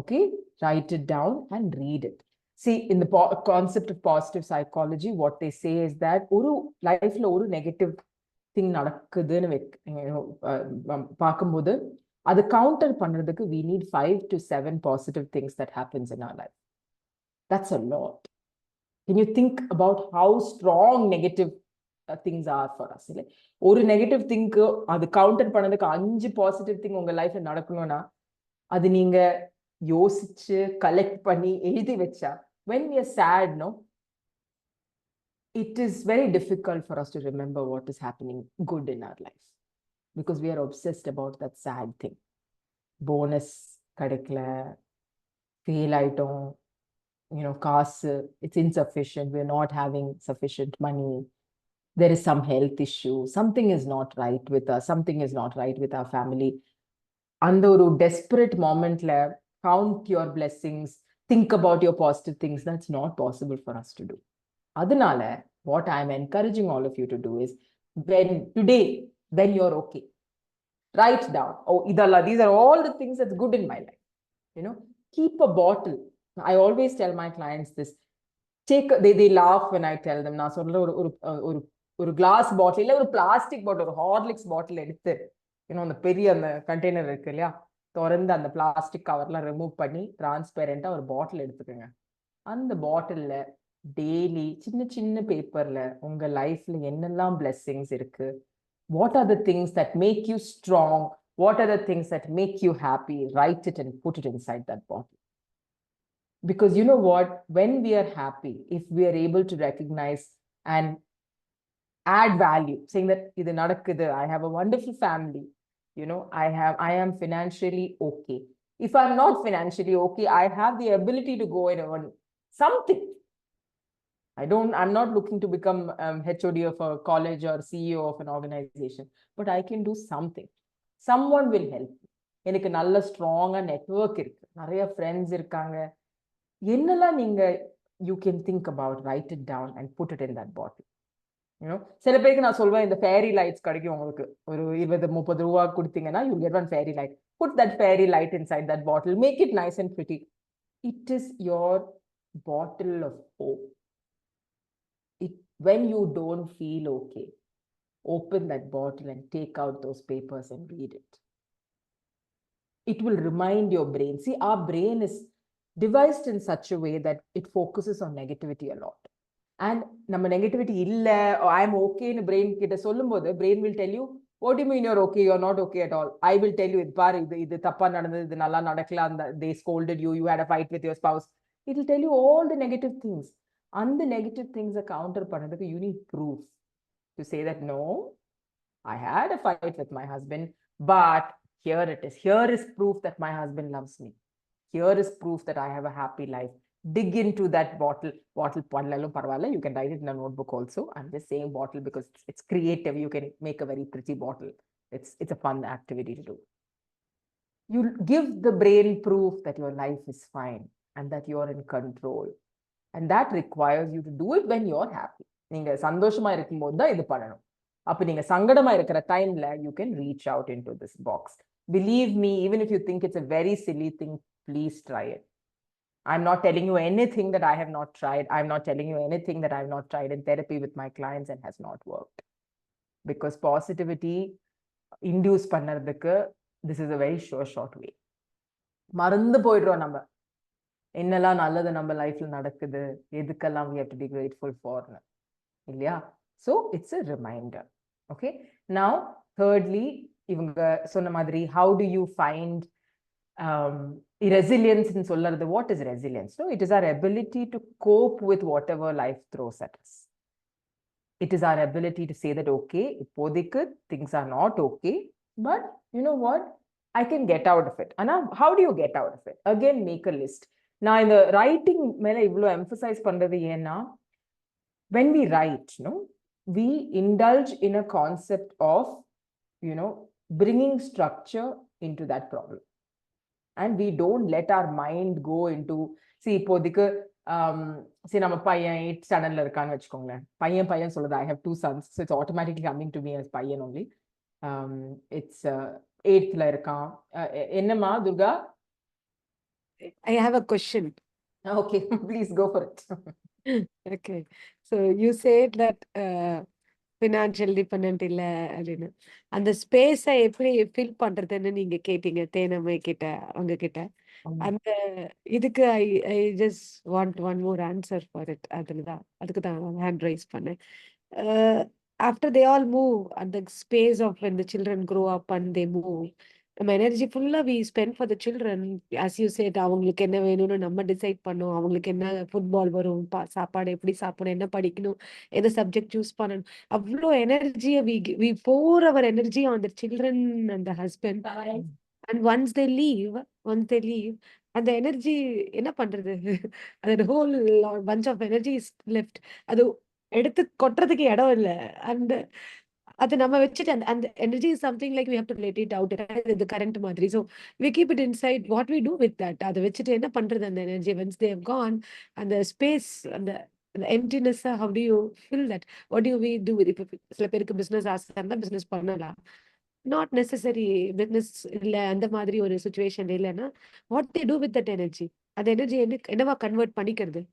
Okay? Write it down and read it. See, in the concept of positive psychology, what they say is that oru life la oru negative thing நடக்குதுன்னு பார்க்கும்போது அது counter பண்றதுக்கு we need 5 to 7 positive things that happens in our life. That's a lot. Can you think about how strong negative things are for us. ஒரு negative think அது counter பண்ணதுக்கு 5 positive thing உங்க லைஃப்ல நடக்கணும்னா அது நீங்க யோசிச்சு கலெக்ட் பண்ணி எழுதி வச்சா when we are sad, no, it is very difficult for us to remember what is happening good in our life because we are obsessed about that sad thing. Bonus கிடைக்கல, fail ஆயிட்டோம், காசு, it's insufficient, we're not having sufficient money, there is some health issue, something is not right with us, something is not right with our family. அந்த ஒரு desperate momentல count your blessings, think about your positive things, that's not possible for us to do. அதனால what I'm encouraging all of you to do is when you're okay, write down, oh idalla, these are all the things that's good in my life. Keep a bottle. I always tell my clients this. They laugh when I tell them. நான் சொல்ற ஒரு glass bottle இல்ல ஒரு plastic bottle, ஒரு Horlicks bottle எடுத்து அந்த பெரிய அந்த கண்டெய்னர் இருக்கு இல்லையா, திறந்து அந்த பிளாஸ்டிக் கவர்லாம் ரிமூவ் பண்ணி டிரான்ஸ்பேரண்டா ஒரு பாட்டில் எடுத்துக்கோங்க. அந்த பாட்டில்ல டெய்லி சின்ன சின்ன பேப்பர்ல உங்க லைஃப்ல என்னெல்லாம் பிளெஸிங்ஸ் இருக்கு, what are the things that make you strong, what are the things that make you happy, write it and put it inside that bottle. Because you know what, when we are happy, if we are able to recognize and add value, saying that idu nadakkudu, I have a wonderful family, I am financially okay. If I'm not financially okay, I have the ability to go and earn something. I'm not looking to become HOD of a college or CEO of an organization, but I can do something. Someone will help me. எனக்கு நல்ல ஸ்ட்ராங்கா network இருக்கு, நிறைய friends இருக்காங்க. என்னெல்லாம் நீங்க you can think about, write it down and put it in that bottle. சில பேருக்கு நான் சொல்வேன், இந்த ஃபேரி லைட்ஸ் கிடைக்கும் உங்களுக்கு, ஒரு 20-30 ரூபா கொடுத்தீங்கன்னா you get one fairy light. Put that fairy light inside that bottle, make it nice and pretty. It is your bottle of hope. When you don't feel okay, open that bottle and take out those papers and read it. It will remind your brain. See, our brain is devised in such a way that it focuses on negativity a lot. And நம்ம negativity இல்ல, I'm okay னு brain கிட்ட சொல்லும்போது brain will tell you, what do you mean you're okay, you're not okay at all. I will tell you, பாரு இது தப்பா நடந்தது, இது நல்லா நடக்கல, they scolded you, you had a fight with your spouse. It will tell you all the negative things. அந்த negative things counter பண்ணதுக்கு you need proof to say that no, I had a fight with my husband, but here it is. Here is proof that my husband loves me. Here is proof that I have a happy life. Dig into that bottle pannalalum parvala, you can write it in a notebook also. I'm just saying bottle because it's creative. You can make a very pretty bottle. It's a fun activity to do. You give the brain proof that your life is fine and that you're in control, and that requires you to do it when you're happy. நீங்க சந்தோஷமா இருக்கும்போது தான் இது பண்ணணும். அப்ப நீங்க சங்கடமா இருக்கிற டைம்ல you can reach out into this box. Believe me, even if you think it's a very silly thing, please try it. I'm not telling you anything that I have not tried. I'm not telling you anything that I've not tried in therapy with my clients and has not worked. Because positivity induce பண்ணறதுக்கு this is a very short way. மறந்து போயிடுறோம் நம்ம என்னெல்லாம் நல்லது நம்ம லைஃப்ல நடக்குது, எதுக்கெல்லாம் we have to be grateful for, இல்லையா? So it's a reminder. Okay, now thirdly, இவங்க சொன்ன மாதிரி how do you find resilience in சொல்றது? What is resilience? No, it is our ability to cope with whatever life throws at us. It is our ability to say that okay, இப்போதைக்கு things are not okay, but you know what, I can get out of it. And how do you get out of it? Again, make a list. நான் இந்த writing மேல இவ்வளவு emphasize பண்றது ஏன்னா, when we write, we indulge in a concept of bringing structure into that problem. And we don't let our mind go into, see, இப்போதைக்கு நம்ம பையன் 8th standardல இருக்கான்னு வச்சுக்கோங்களேன். பையன் சொல்லுது, I have 2 sons, so it's automatically coming to me as பையன் only. It's 8thல இருக்கான். என்னம்மா Durga? I have a question. Okay, please go for it. Okay, so you said that financial dependent இல்ல அப்படின்னு, அந்த ஸ்பேஸை எப்படி ஃபில் பண்றதுன்னு நீங்க கேட்டீங்க தேனம்மை கிட்ட, அவங்க கிட்ட. அந்த இதுக்கு I just want one more answer for it. அதுக்கு தான் ஹேண்ட் ரைஸ் பண்ணேன். after they all move and the space of when the children grow up and they move, நம்ம எனர்ஜி ஃபுல்லா we spend for the children. as you said, அவங்களுக்கு என்ன வேணும்னு நம்ம decide பண்ணோம், அவங்களுக்கு என்ன ஃபுட்பால் வரும், சாப்பாடு எப்படி சாப்பிடணும், என்ன படிக்கணும், எந்த சப்ஜெக்ட் சூஸ் பண்ணணும், அவ்வளோ எனர்ஜியை we pour our energy on the children and the husband. And once they leave, அந்த எனர்ஜி என்ன பண்றது? அந்த whole bunch of energy is left. அது எடுத்து கொட்டுறதுக்கு இடம் இல்லை. அந்த அது நம்ம வச்சுட்டு அந்த energy is something like we have to let it out, the current மாதிரி. So we keep it inside. What we do with that, அதை வச்சுட்டு என்ன பண்றது அந்த energy once they have gone? அந்த space, அந்த emptiness, how do you fill that? What do we do with it? சில பேருக்கு பிசினஸ் ஆசை இருந்தா பிசினஸ் பண்ணலாம், not necessary business இல்ல அந்த மாதிரி ஒரு சுச்சுவேஷன் இல்லைன்னா what they do with that energy? அந்த எனர்ஜி என்னவா கன்வெர்ட் பண்ணிக்கிறது?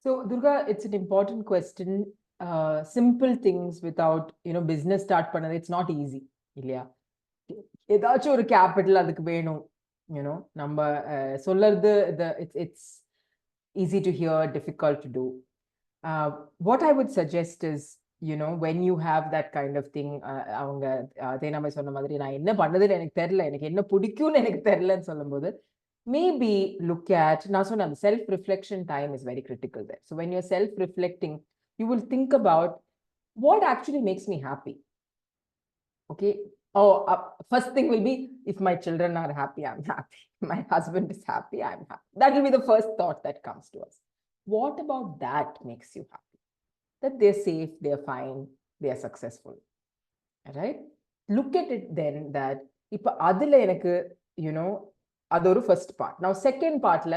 So Durga, it's an important question. Simple things without business start பண்ணது, it's not easy இல்லையா? ஏதாச்சும் ஒரு கேபிட்டல் அதுக்கு வேணும். நம்ம சொல்றது it's easy to hear, difficult to do. What I would suggest is, when you have that kind of thing, அவங்க தேனாமை சொன்ன மாதிரி நான் என்ன பண்ணதுன்னு எனக்கு தெரியல, எனக்கு என்ன பிடிக்கும்னு எனக்கு தெரியலன்னு சொல்லும்போது, maybe look at, நான் சொன்ன அந்த self-reflection time is very critical there. So when you're self-reflecting, you will think about what actually makes me happy. Okay. First thing will be, if my children are happy, I'm happy. My husband is happy, I'm happy. That will be the first thought that comes to us. What about that makes you happy? That they're safe, they're fine, they're successful. Right? Look at it then that, ipa adula enakku, அது ஒரு first part. Now second partல,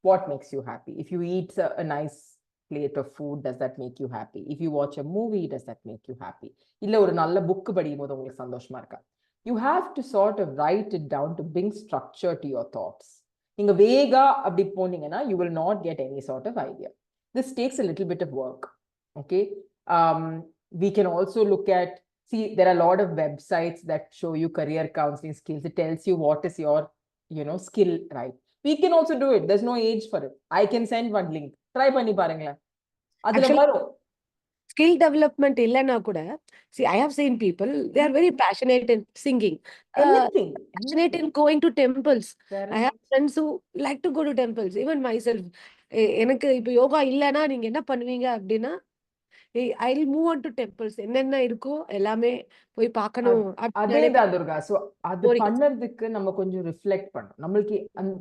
what makes you happy? If you eat a nice plate of food, does that make you happy? If you watch a movie, does that make you happy? இல்ல ஒரு நல்ல book படிக்கும்போது உங்களுக்கு சந்தோஷமா இருக்கா? You have to sort of write it down to bring structure to your thoughts. நீங்க வேகா அப்படி போனீங்கன்னா, you will not get any sort of idea. This takes a little bit of work. Okay. We can also look at, see, there are a lot of websites that show you career counseling skills. It tells you what is your skill, right? We can also do it. There's no age for it. I can send one link. Try பண்ணி பாருங்க. அதுல வரும். Skill development இல்லனா கூட, see, I have seen people, they are very passionate in singing, Anything. passionate in going to temples. I have friends who like to go to temples. Even myself, எனக்கு இப்ப யோகா இல்லனா நீங்க என்ன பண்ணுவீங்க அப்படின்னா, I'll move on to temples. என்னென்ன இருக்கோ எல்லாமே போய் பார்க்கணும். அதேதான் துர்கா. சோ அது பண்ணறதுக்கு நம்ம கொஞ்சம் ரிஃப்ளெக்ட் பண்ணணும். நம்மளுக்கு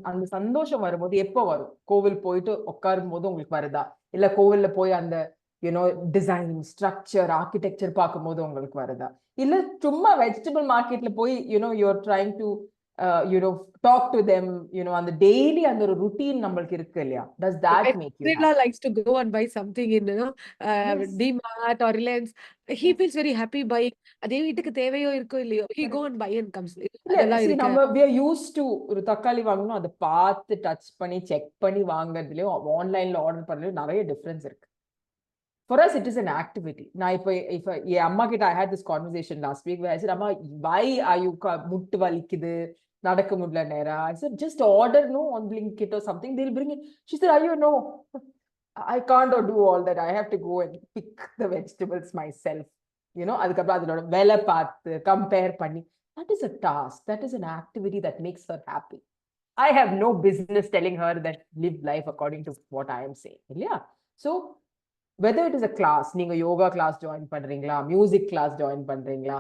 அந்த சந்தோஷம் வரும்போது எப்போ வரும்? கோவில் போயிட்டு உட்காரும் போது உங்களுக்கு வருதா? இல்ல கோவில்ல போய் அந்த டிசைன், ஸ்ட்ரக்சர், ஆர்கிடெக்சர் பார்க்கும்போது உங்களுக்கு வருதா? இல்ல சும்மா வெஜிடபிள் மார்க்கெட்ல போய் you're trying to talk to them, on the daily and the routine நம்மளுக்கு இருக்கு இல்லையா? Does that make you happy? likes to go and buy something in D-Mart or Reliance. He feels very happy buying. அதே வீட்டுக்கு தேவையோ இருக்கோ இல்லையோ, he go and buy and comes. See, we are used to ஒரு தக்காளி வாங்கணும், அதை பார்த்து டச் பண்ணி செக் பண்ணி வாங்குறதுலயும் ஆன்லைன்ல ஆர்டர் பண்றதுலயும் நிறைய டிஃபரன்ஸ் இருக்கு. For us, it is an activity. Now, if Amma kita, I had this conversation last week where I said, Amma, why are you muttu valikkudu, nadakka mudla nera? I said, just order on Blinkit or something, they'll bring it. She said, no, I can't do all that. I have to go and pick the vegetables myself. Adukapra adula vela paathu compare panni. That is a task. That is an activity that makes her happy. I have no business telling her that live life according to what I am saying. Yeah. So whether it is a class, நீங்க yoga class join பண்றீங்களா, music class join பண்றீங்களா,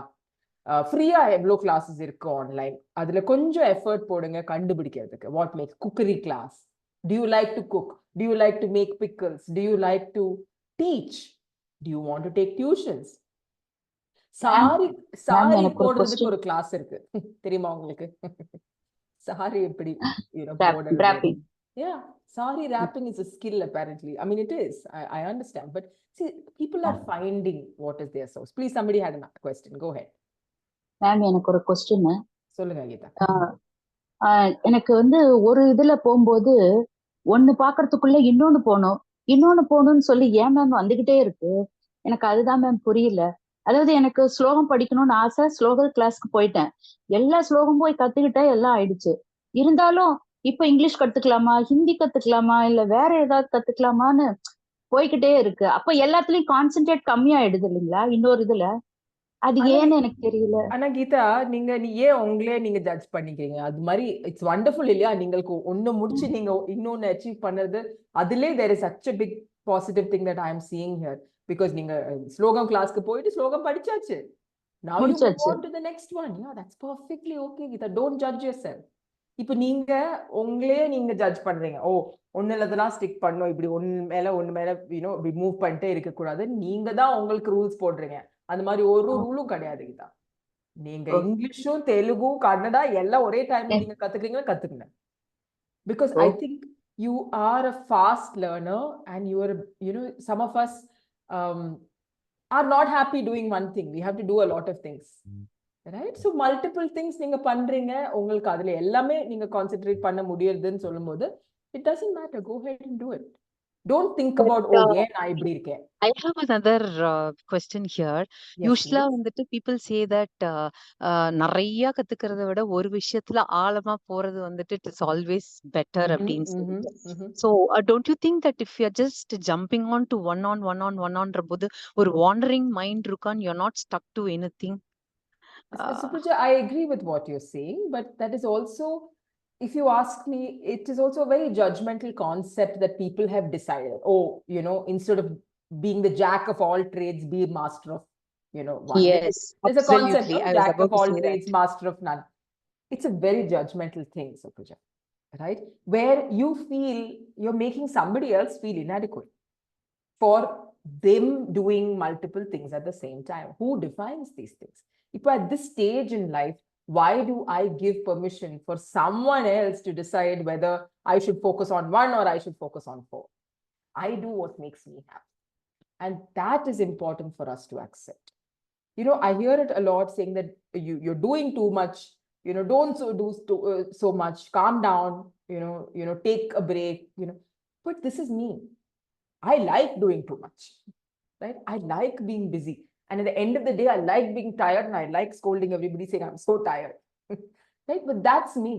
ஃப்ரீயா எவ்வளோ classes இருக்கு online, அதுல கொஞ்சம் effort போடுங்க கண்டுபிடிக்கிறதுக்கு. What makes cookery class? Do you like to cook? Do you like to make pickles? Do you like to teach? Do you want to take tuitions? Sorry போடுறதுக்கு ஒரு கிளாஸ் இருக்கு, தெரியுமா உங்களுக்கு? சாரி எப்படி wrapping. Yeah, sari wrapping is a skill apparently. I mean, it is. I understand. But see, people are finding what is their source. Please, somebody had a question. Go ahead. Ma'am, எனக்கு ஒரு question. சொல்லுங்க கீதா. எனக்கு ஒரு இதுல போகும்போது ஒண்ணு பாக்குறதுக்குள்ள இன்னொன்னு போகணும்னு சொல்லி ஏன் மேம் வந்துகிட்டே இருக்கு. எனக்கு அதுதான் மேம் புரியல. அதாவது எனக்கு ஸ்லோகம் படிக்கணும்னு ஆசை, ஸ்லோக கிளாஸ்க்கு போயிட்டேன், எல்லா ஸ்லோகம் போய் கத்துக்கிட்டேன், எல்லாம் ஆயிடுச்சு. இருந்தாலும் இப்ப இங்கிலீஷ் கத்துக்கலாமா, ஹிந்தி கத்துக்கலாமா, இல்ல வேற ஏதாவது கத்துக்கலாமான்னு போய்கிட்டே இருக்கு. அப்ப எல்லாத்துலயும் கான்சென்ட்ரேட் கம்மியாயிடுது இல்லைங்களா இன்னொரு இதுல? அது ஆனா ஏன்னு எனக்கு தெரியல. ஆனா கீதா, நீ ஏன் உங்களே நீங்க ஜட்ஜ் பண்ணிக்கிறீங்க? அது மாதிரி இட்ஸ் வண்டர்ஃபுல் இல்லையா? நீங்களுக்கு ஒண்ணு முடிச்சு நீங்க இன்னொன்னு அச்சீவ் பண்றது, அதுலயே there is such a big positive thing that I am seeing here. Because நீங்க ஸ்லோகம் கிளாஸ்க்கு போயிட்டு ஸ்லோகம் படிச்சாச்சு. Now you move முடிச்சாச்சு. on to the next one. Yeah, that's perfectly okay, Geeta. Don't judge yourself. இப்போ நீங்க உங்களே நீங்க ஜட்ஜ் பண்றீங்க. ஓ, ஒண்ணுலதெல்லாம் ஸ்டிக் பண்ணணும், இப்படி ஒண்ணு மேல இப்படி மூவ் பண்ணிட்டே இருக்க கூடாது. நீங்க தான் உங்களுக்கு ரூல்ஸ் போடுறீங்க. அந்த மாதிரி ஒரு ரூலும் கிடையாது கீதா. நீங்க இங்கிலீஷும் தெலுங்கும் கன்னடா எல்லாம் ஒரே டைம்ல நீங்க கத்துக்கிறீங்கன்னா கத்துக்கங்க. Because I think you are a fast learner and you are, some of us are not happy doing one thing. We have to do a lot of things. Right? So multiple things நீங்க பண்றீங்க, உங்களுக்கு அதுல எல்லாமே நீங்க concentrate பண்ண முடியறதுன்னு சொல்லும்போது it doesn't matter. Go ahead and do it. Don't think about, oh, ஏன் நான் இப்படி இருக்கேன். I have another question here. Yes, Usually please. வந்துட்டு people say that நிறைய கத்துக்கிறத விட ஒரு விஷயத்துல ஆழமா போறது வந்துட்டு it is always better அப்படின்னு சொல்லிட்டு. So don't you think that if you're just jumping on to one போது ஒரு wandering mind இருக்கும், you're not stuck to anything? Supraja, I agree with what you're saying, but that is also, if you ask me, it is also a very judgmental concept that people have decided. Oh, instead of being the jack of all trades, be a master of, one. Yes, There's a concept absolutely. of I was jack about of to all say trades, that. master of none. It's a very judgmental thing, Supraja, right? Where you feel you're making somebody else feel inadequate for them doing multiple things at the same time. Who defines these things? If at this stage in life, why do I give permission for someone else to decide whether I should focus on one or I should focus on four? I do what makes me happy. And that is important for us to accept. I hear it a lot saying that you're doing too much, don't do so much, calm down, take a break, but this is me. I like doing too much, right? I like being busy. And at the end of the day, I like being tired and I like scolding everybody saying, I'm so tired, right? But that's me.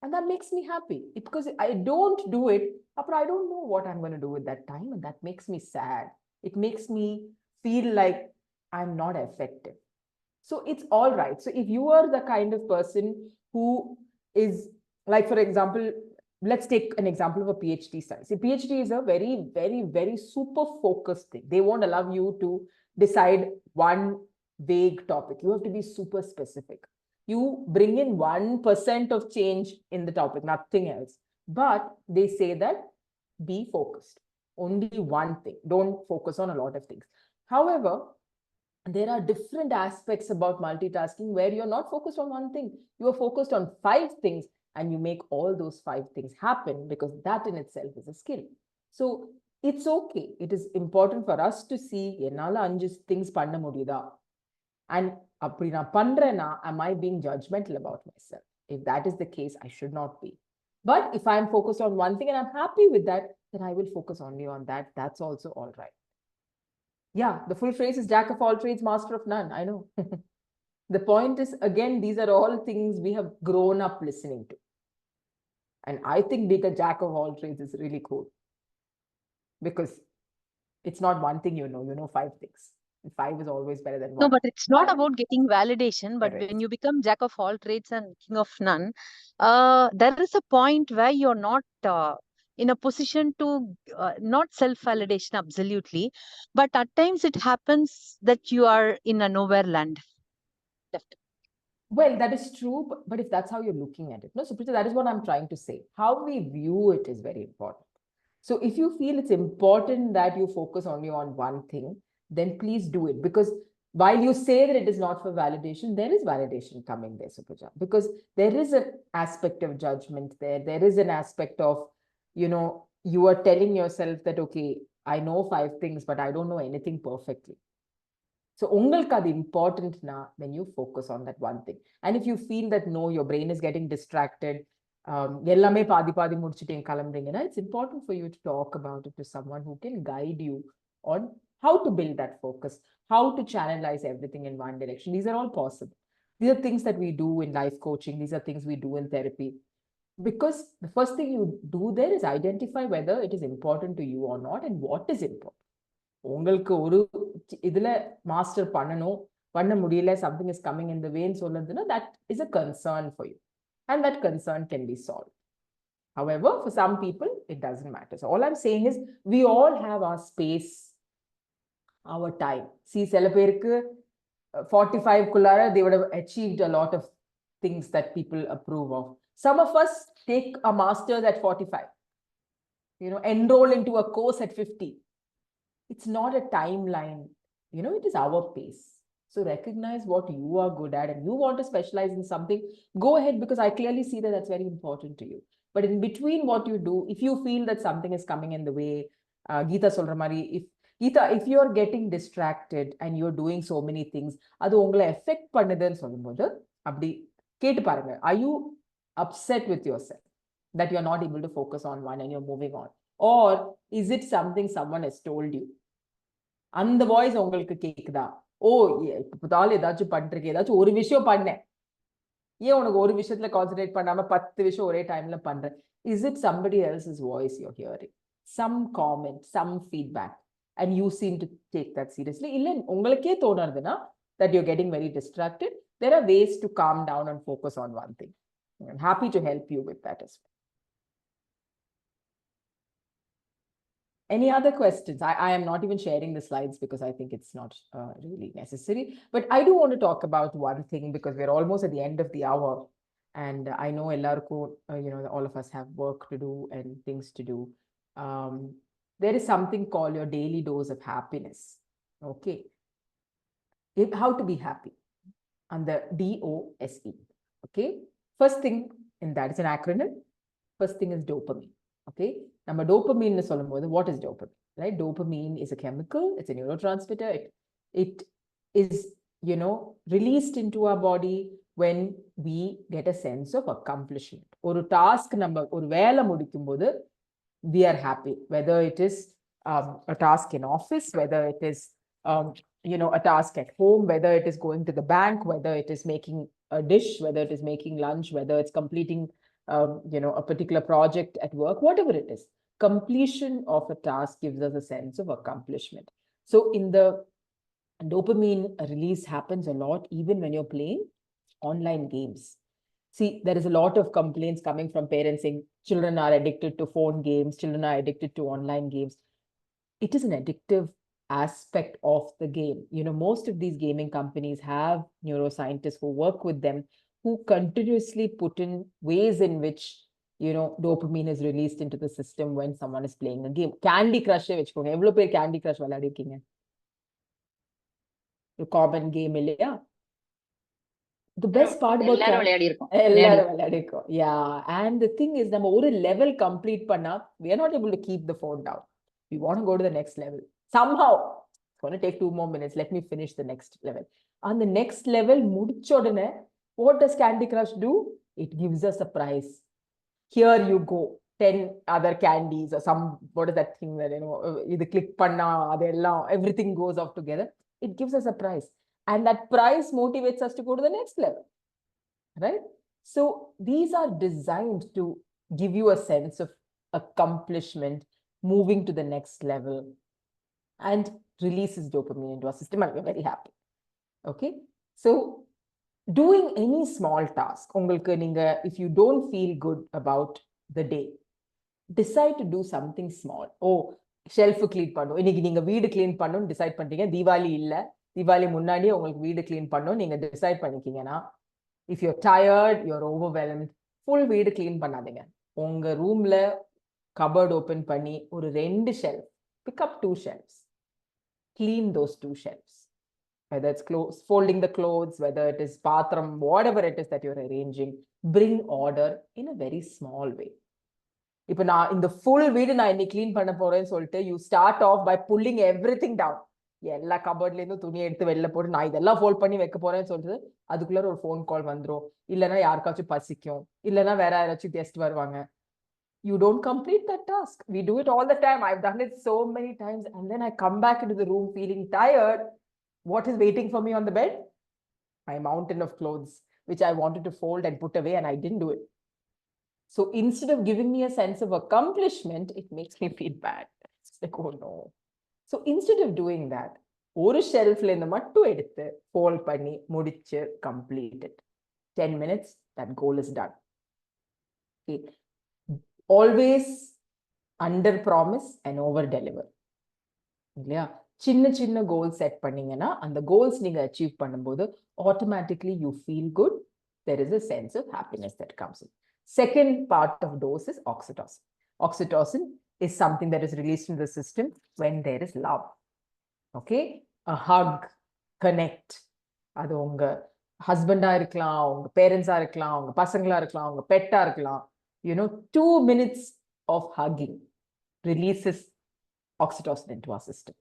And that makes me happy. Because I don't do it, but I don't know what I'm going to do with that time. And that makes me sad. It makes me feel like I'm not effective. So it's all right. So if you are the kind of person who is, like, for example, let's take an example of a PhD study. See, PhD is a very, very, very super focused thing. They won't allow you to decide one vague topic. You have to be super specific. You bring in 1% of change in the topic, nothing else. But they say that be focused. Only one thing. Don't focus on a lot of things. However, there are different aspects about multitasking where you're not focused on one thing. You are focused on 5 things and you make all those 5 things happen, because that in itself is a skill. So it's okay. It is important for us to see, enala 5 things panna mudiyudha. And அப்படி நான் பண்றேன்னா, am I being judgmental about myself? If that is the case, I should not be. But if I'm focused on one thing and I'm happy with that, then I will focus only on that. That's also all right. Yeah, the full phrase is jack of all trades, master of none. I know. The point is, again, these are all things we have grown up listening to. And I think being a jack of all trades is really cool. Because it's not one thing you know 5 things. 5 is always better than 1. No, but it's not about getting validation. But Correct. when you become jack of all trades and king of none, there is a point where you're not in a position to not self-validation, absolutely. But at times it happens that you are in a nowhere land. Well, that is true, but if that's how you're looking at it, no, Suprita, that is what I'm trying to say. How we view it is very important. So if you feel it's important that you focus only on one thing, then please do it. Because while you say that it is not for validation, there is validation coming there, Suprita. Because there is an aspect of judgment there. There is an aspect of, you are telling yourself that, okay, I know 5 things, but I don't know anything perfectly. So ungalku adu important na, then you focus on that one thing. And if you feel that no, your brain is getting distracted, ellame paadi mudichittu kalamringa, it's important for you to talk about it to someone who can guide you on how to build that focus, how to channelize everything in one direction. These are all possible. These are things that we do in life coaching. These are things we do in therapy. Because the first thing you do there is identify whether it is important to you or not and what is important. உங்களுக்கு ஒரு இதுல master பண்ணணும், பண்ண முடியல, something is coming in the way ன்னு சொல்லுதுன்னா, that is a concern for you. And that concern can be solved. However, for some people, it doesn't matter. So all I'm saying is, we all have our space, our time. See, சில பேருக்கு 45 குள்ளார they would have achieved a lot of things that people approve of. Some of us take a master's at 45, enroll into a course at 50. It's not a timeline, it is our pace. So recognize what you are good at, and you want to specialize in something, go ahead, because I clearly see that that's very important to you. But in between what you do, if you feel that something is coming in the way, Geeta solra mari, if you're getting distracted and you're doing so many things, adu ungala affect pannudenu solumbodhu abdi கேட்டு பாருங்க, are you upset with yourself that you're not able to focus on one and you're moving on? Or is it something someone has told you? அந்த voice உங்களுக்கு கேக்குதா? ஓ, இப்போதால ஏதாச்சும் பண்றீங்க, ஏதாச்சும் ஒரு விஷயம் பண்ணேன், ஏன் உனக்கு ஒரு விஷயத்துல கான்சென்ட்ரேட் பண்ணாம 10 விஷயம் ஒரே டைம்ல பண்ற? Is it somebody else's voice you're hearing? Some comment, some feedback, and you seem to take that seriously. இல்ல உங்களுக்கே தோணுதுன்னா that you're getting very distracted, there are ways to calm down and focus on one thing. I'm happy to help you with that as well. Any other questions? I am not even sharing the slides because I think it's not really necessary. But I do want to talk about one thing, because we're almost at the end of the hour. And I know all of us have work to do and things to do. There is something called your daily dose of happiness. Okay. How to be happy. And the DOSE. Okay. First thing in that is an acronym. First thing is dopamine. Okay. Now, dopamine is what is dopamine? Right? Dopamine is a chemical, it's a neurotransmitter. It is, released into our body when we get a sense of accomplishment. Or task number, or vela mudikumbodu, we are happy. Whether it is a task in office, whether it is a task at home, whether it is going to the bank, whether it is making a dish, whether it is making lunch, whether it's completing a particular project at work, whatever it is, completion of a task gives us a sense of accomplishment. So in the dopamine release happens a lot even when you're playing online games. See, there is a lot of complaints coming from parents saying children are addicted to phone games, children are addicted to online games. It is an addictive aspect of the game. Most of these gaming companies have neuroscientists who work with them, who continuously put in ways in which dopamine is released into the system when someone is playing a game. Candy Crush vechkonga, evlo per Candy Crush viladirkinga? A common game illaya? The best part about ellarum viladirkom. Yeah, and the thing is, நம்ம ஒரு level complete பண்ணா, we are not able to keep the phone down. We want to go to the next level. Somehow, it's going to take 2 more minutes. Let me finish the next level. On the next level, mudichodane, what does Candy Crush do? It gives us a prize. Here you go, 10 other candies or some, what is that thing that, either click panna, everything goes off together. It gives us a prize. And that prize motivates us to go to the next level, right? So these are designed to give you a sense of accomplishment, moving to the next level, and releases dopamine into our system, and we're very happy. Okay. So doing any small task, if you don't feel good about the day, decide to do something small. Oh, shelf clean pannu, இன்னைக்கு நீங்க வீடு clean பண்ணனும் decide பண்ணிட்டீங்க. தீபாவளி இல்ல, தீபாவளி முன்னாடியே உங்களுக்கு வீடு clean பண்ணனும் நீங்க decide பண்ணிட்டீங்கன்னா, if you're tired, you're overwhelmed, full வீடு clean பண்ணாதீங்க. உங்க ரூம்ல cupboard open பண்ணி ஒரு 2 shelf, pick up 2 shelves, clean those 2 shelves. Whether it's folding the clothes, whether it is bathroom, whatever it is that you're arranging, bring order in a very small way. If in the full வீடு நான் இன்னைக்கு clean பண்ண போறேன்னு சொல்லிட்டு, you start off by pulling everything down. எல்லா கபோர்ட்ல இருந்து துணி எடுத்து வெளில போட்டு நான் இதெல்லாம் ஃபோல்ட் பண்ணி வைக்க போறேன்னு சொல்லிட்டு, அதுக்குள்ள ஒரு ஃபோன் கால் வந்துரும், இல்லனா யாருக்காச்சும் பசிக்கும், இல்லனா வேற யாராச்சும் கெஸ்ட் வருவாங்க. You don't complete that task. We do it all the time. I've done it so many times, and then I come back into the room feeling tired. What is waiting for me on the bed? My mountain of clothes, which I wanted to fold and put away, and I didn't do it. So instead of giving me a sense of accomplishment, it makes me feel bad. It's like, oh no. So instead of doing that, ஒரு ஷெல்ஃப்ல இருந்து மட்டும் எடுத்து fold பண்ணி முடிச்சு complete it. 10 minutes, that goal is done. Okay. Always under promise and over deliver. இல்லையா? சின்ன சின்ன goal set பண்ணீங்கன்னா அந்த கோல்ஸ் நீங்க அச்சீவ் பண்ணும்போது automatically you feel good. There is a sense of happiness that comes in. Second part of dose is oxytocin. Oxytocin is something that is released in the system when there is love. Okay? A hug, connect. அது உங்க ஹஸ்பண்டா இருக்கலாம், உங்க பேரண்ட்ஸா இருக்கலாம், உங்க பசங்களா இருக்கலாம், உங்க பெட்டா இருக்கலாம். 2 minutes of hugging releases oxytocin into our system,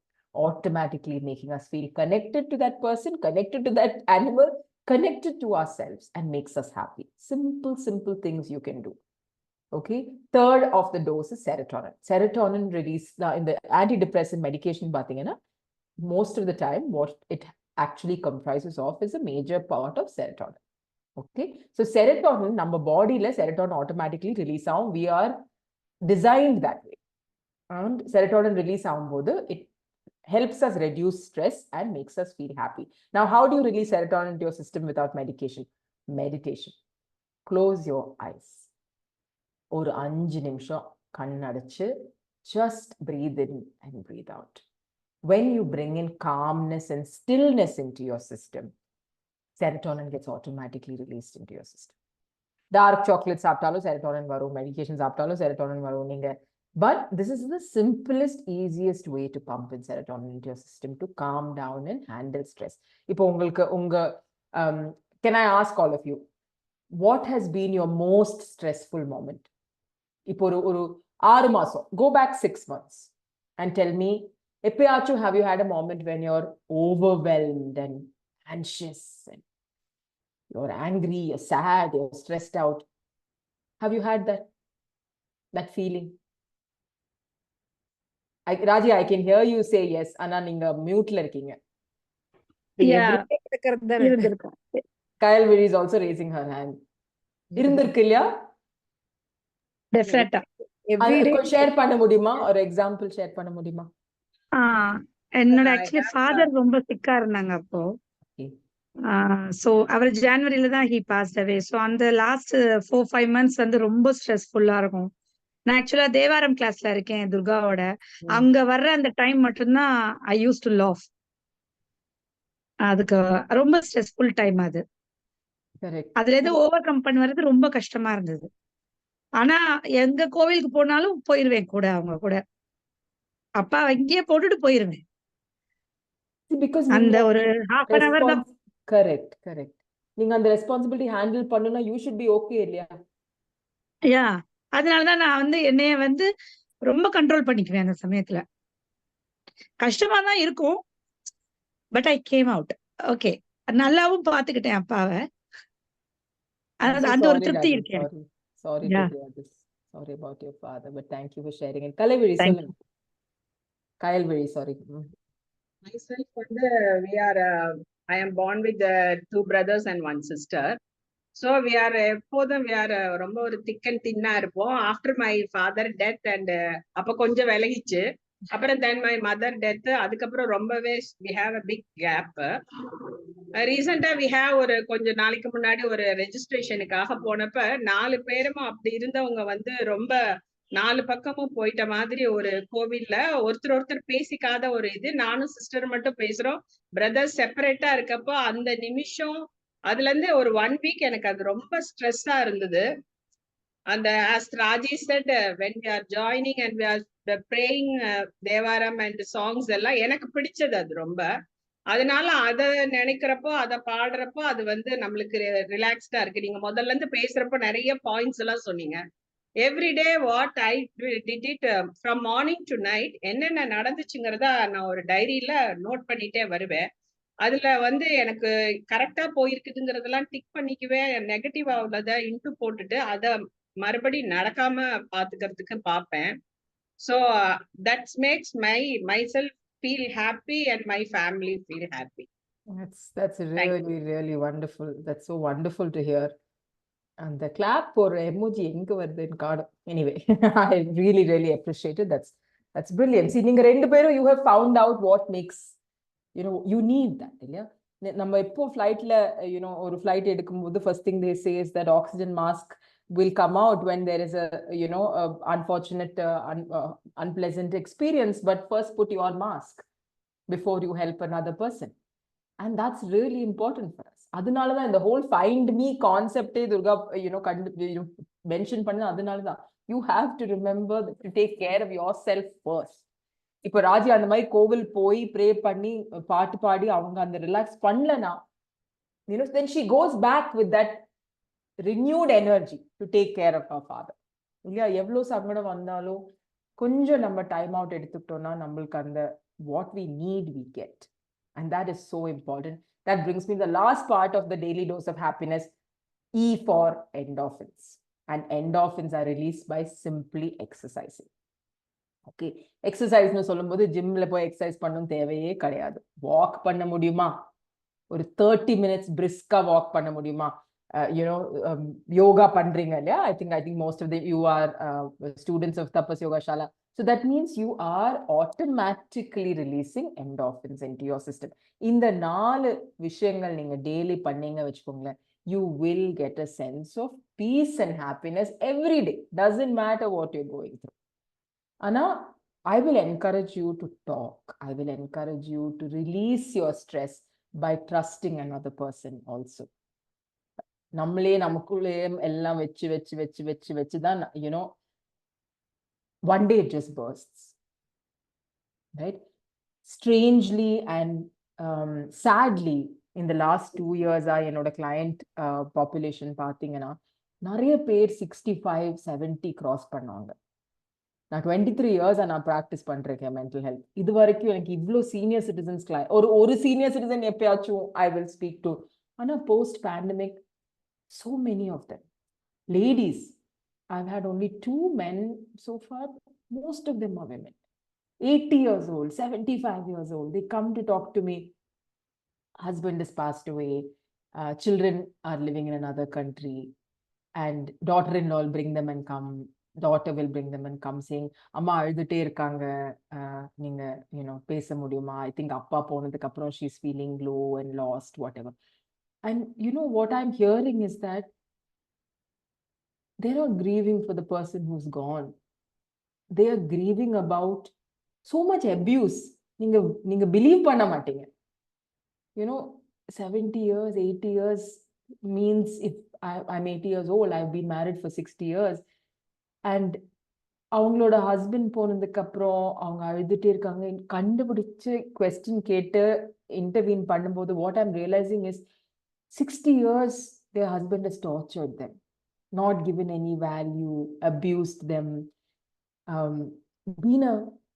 automatically making us feel connected to that person, connected to that animal, connected to ourselves, and makes us happy. Simple things you can do. Okay. Third of the dose is serotonin. Serotonin release in the antidepressant medication, most of the time, what it actually comprises of is a major part of serotonin. Okay. So serotonin, number body less serotonin automatically release out. We are designed that way. And serotonin release out, it helps us reduce stress and makes us feel happy. Now, how do you release serotonin into your system without medication? Meditation. Close your eyes. ஒரு 5 நிமிஷம் கண்ணடைச்சு just breathe in and breathe out. When you bring in calmness and stillness into your system, serotonin gets automatically released into your system. Dark chocolate சாப்பிட்டாலும் serotonin வரும், medication சாப்பிட்டாலும் serotonin வரும். But this is the simplest, easiest way to pump in serotonin into your system to calm down and handle stress. இப்போ உங்களுக்கு can I ask all of you, what has been your most stressful moment? இப்போ ஒரு 6 மாசம், go back 6 months and tell me, எப்பயாச்சும் have you had a moment when you're overwhelmed and anxious and you're angry, you're sad, you're stressed out? Have you had that feeling? Raji, I can hear you say yes. Anna, நீங்க muteல இருக்கீங்க. Yeah. Kyle Viri is also raising her hand. இருந்திருக்கு இல்லையா? Definitely. Share பண்ண முடியுமா? ஒரு example share பண்ண முடியுமா? என்னோட ஆக்சுவலி ஃபாதர் ரொம்ப சிக்கா இருந்தாங்க அப்போ. சோ அவர் ஜனவரியில தான் he passed away. சோ அந்த லாஸ்ட் 4-5 months வந்து ரொம்ப ஸ்ட்ரெஸ்ஃபுல்லா இருக்கும். நான் ஆக்சுவலா தேவாரம் கிளாஸ்ல இருக்கேன் துர்காவோட. அங்க வர்ற அந்த டைம் மட்டும்தான் ஐ யூஸ் டு லாஃப். அதுக்கு ரொம்ப ஸ்ட்ரெஸ்ஃபுல் டைம் அது. அதுல இருந்து ஓவர் கம் பண்ண வர்றது ரொம்ப கஷ்டமா இருந்தது. ஆனா எங்க கோவிலுக்கு போனாலும் போயிருவேன் கூட, அவங்க கூட. அப்பா இங்கேயே போட்டுட்டு போயிருவேன். அந்த ஒரு half an hour தான். கரெக்ட். நீங்க அந்த ரெஸ்பான்சிபிலிட்டி ஹேண்டில் பண்ணனும்னா you should be okay இல்லையா? யா, அதனாலதான் நான் வந்து என்னைய வந்து ரொம்ப கண்ட்ரோல் பண்ணிக்குவேன் அந்த சமயத்துல. கஷ்டமா தான் இருக்கும், but I came out. Okay, நல்லாவும் பாத்துக்கிட்டேன் அப்பாவை. அந்த ஒரு திருப்தி இருக்கு. Sorry to hear this. Sorry about your father, but thank you for sharing it. Kalaviri, சொல்லுங்க. Kyle Viri, sorry. Myself, I am born with 2 brothers and 1 sister. So we are ரொம்ப ஒரு thick and thin இருப்போம். After my father death and அப்ப கொஞ்சம் விலகிச்சு. அப்புறம் then my mother death, அதுக்கப்புறம் ரொம்பவே we have a big gap. ரீசெண்டா we have ஒரு கொஞ்சம் நாளைக்கு முன்னாடி ஒரு ரெஜிஸ்ட்ரேஷனுக்காக போனப்ப 4 பேரும் அப்படி இருந்தவங்க வந்து ரொம்ப 4 பக்கமும் போயிட்ட மாதிரி ஒரு கோவில்ல ஒருத்தர் பேசிக்காத ஒரு இது. நானும் சிஸ்டர் மட்டும் பேசுறோம், பிரதர்ஸ் செப்பரேட்டா இருக்கப்போ அந்த நிமிஷம் அதுல இருந்து ஒரு 1 week எனக்கு அது ரொம்ப ஸ்ட்ரெஸ்ஸா இருந்தது. அந்த as Raji said, when we are joining and we are praying Thevaram and songs எல்லாம் எனக்கு பிடிச்சது அது ரொம்ப. அதனால அத நினைக்கிறப்போ அத பாடுறப்போ அது வந்து நம்மளுக்கு ரிலாக்ஸ்டா இருக்கு. நீங்க முதல்ல இருந்து பேசுறப்போ நிறைய பாயிண்ட்ஸ் எல்லாம் சொன்னீங்க. Every day what I did it from morning to night, என்னென்ன நடந்துச்சுங்கிறத நான் ஒரு டைரியில நோட் பண்ணிட்டே வருவேன். அதுல வந்து எனக்கு கரெக்டா போயிருக்குதுங்கிறதெல்லாம் டிக் பண்ணிக்குவேன். நெகட்டிவா உள்ளதை இன்ட்டு போட்டுட்டு அதை மறுபடி நடக்காம பாத்துக்கிறதுக்கு பார்ப்பேன். So that makes myself feel happy and my family feel happy. That's really wonderful. That's so wonderful to hear. And the clap for emoji enga varudhu in card. Anyway, I really appreciate it. That's brilliant. See, நீங்க ரெண்டு பேரும் you have found out what makes, you need that. இல்லையா? நம்ம எப்போ ஃப்ளைட்ல ஒரு flight எடுக்கும்போது first thing they say is that oxygen mask will come out when there is a unfortunate unpleasant experience, but first put your mask before you help another person. And that's really important for us. அதனாலதான் இந்த whole find me concept Durga mention பண்ண அதனாலதான் you have to remember to take care of yourself first. இப்ப ராஜி அந்த மாதிரி கோவில் போய் pray பண்ணி பாட்டு பாடி அவங்க அந்த ரிலாக்ஸ் பண்ணலனா then she goes back with that renewed energy to take care of her father. இல்லையா? எவ்வளவு சங்கடம் வந்தாலும் கொஞ்சம் நம்ம டைம் அவுட் எடுத்துக்கிட்டோம்னா நம்மளுக்கு அந்த what we need we get. And that is so important. That brings me the last part of the daily dose of happiness, E for endorphins. And endorphins are released by simply exercising. Okay, exercise nu சொல்லும்போது ஜிம்ல போய் exercise பண்ணனும் தேவையே கிடையாது. Walk பண்ண முடியுமா? ஒரு 30 minutes brisk-ஆ walk பண்ண முடியுமா? Yoga பண்றீங்க இல்லையா? I think most of you are students of Tapas Yoga Shala. So that means you are automatically releasing endorphins into your system. இந்த 4 விஷயங்கள் நீங்க daily பண்ணீங்க வெச்சுக்கோங்களேன், you will get a sense of peace and happiness every day. Doesn't matter what you're going through. Anna, I will encourage you to talk. I will encourage you to release your stress by trusting another person also. நம்மளே நமக்குள்ளே எல்லாம் வெச்சு தான் one day it just bursts, right? Strangely and sadly, in the last 2 years, என்னோட client population பார்த்தீங்கன்னா நிறைய பேர் 65-70 cross பண்ணாங்க. நான் 23 years நான் ப்ராக்டிஸ் பண்றேன் மென்டல் ஹெல்த். இது வரைக்கும் எனக்கு இவ்வளோ சீனியர் சிட்டிசன்ஸ் ஒரு சீனியர் சிட்டிசன் எப்பயாச்சும் I will speak to. ஆனா post pandemic, so many of them ladies. I've had only 2 men so far. Most of them are women, 80 years old, 75 years old. They come to talk to me. Husband has passed away, children are living in another country, and daughter-in-law will bring them and come. Daughter will bring them and come saying, amma அழுதுட்டே இருக்காங்க, நீங்க பேச முடியுமா? I think அப்பா போனதுக்கு அப்புறம் she's feeling low and lost, whatever. And what I'm hearing is that they're not grieving for the person who's gone. They are grieving about so much abuse. நீங்க believe பண்ண மாட்டீங்க. 70 years, 80 years means if I'm 80 years old, I've been married for 60 years. And அவங்களோட husband போனதுக்கு அப்புறம் அவங்க அழுதுட்டே இருக்காங்க. கண்டுபிடிச்சு கொஸ்டின் கேட்டு இன்டர்வீன் பண்ணும்போது what I'm realizing is 60 years their husband has tortured them, not given any value, abused them, been a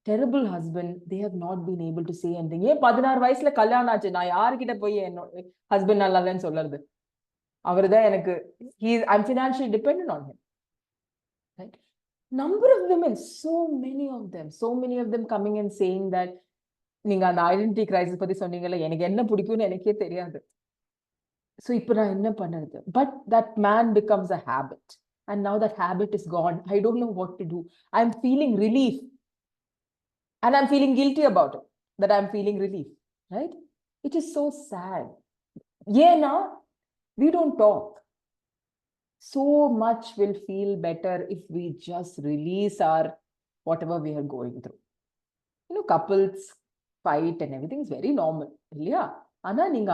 terrible husband. They have not been able to say anything. ஏன் 16 வயசுல கல்யாணம் ஆச்சு, நான் யாருக்கிட்ட போய் என்னோட ஹஸ்பண்ட் நல்லா இல்லைன்னு சொல்றது? அவர்தான் எனக்கு, I'm financially dependent on him, right? Number of women, so many of them coming and saying that நீங்க அந்த ஐடென்டிட்டி கிரைசிஸ் பத்தி சொன்னீங்கல்ல, எனக்கு என்ன பிடிக்கும்னு எனக்கே தெரியாது. So இப்ப நான் என்ன பண்ணுறது? But that man becomes a habit, and now that habit is gone. I don't know what to do. I'm feeling relief, and I'm feeling guilty about it, that I'm feeling relief, right? It is so sad. Yeah, we don't talk. So much will feel better if we just release our whatever we are going through. Couples fight and everything is very normal, இல்லையா? ஆனா நீங்க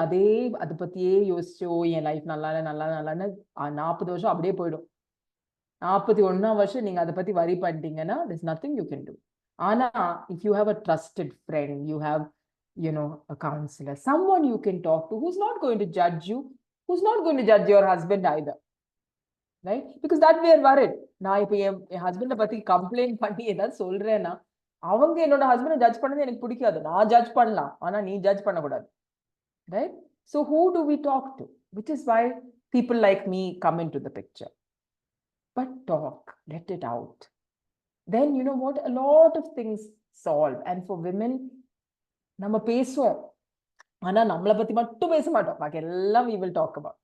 அதை பத்தியே யோசிச்சோ என் life நல்லா 40 வருஷம் அப்படியே போயிடும். 41ஆம் வருஷம் நீங்க அதை பத்தி வரி பண்ணிட்டீங்கன்னா there's nothing you can do. ஆனா if you have a trusted friend, you have a counselor, someone you can talk to who's not going to judge you, who's not going to judge your husband either, right? Because that we are worried. நான் இப்ப என் ஹஸ்பண்டை பத்தி complaint பண்ணி ஏதாவது சொல்றேன்னா அவங்க என்னோட ஹஸ்பண்டை ஜட்ஜ் பண்ணது எனக்கு பிடிக்காது. நான் ஜட்ஜ் பண்ணலாம், ஆனா நீ ஜட்ஜ் பண்ணக்கூடாது, right? So who do we talk to? Which is why people like me come into the picture. But talk, let it out. Then you know what? A lot of things solve. And for women, நம்ம பேசுவோம், ஆனா நம்மளை பத்தி மட்டும் பேச மாட்டோம், பாக்கி எல்லாம் we will talk about,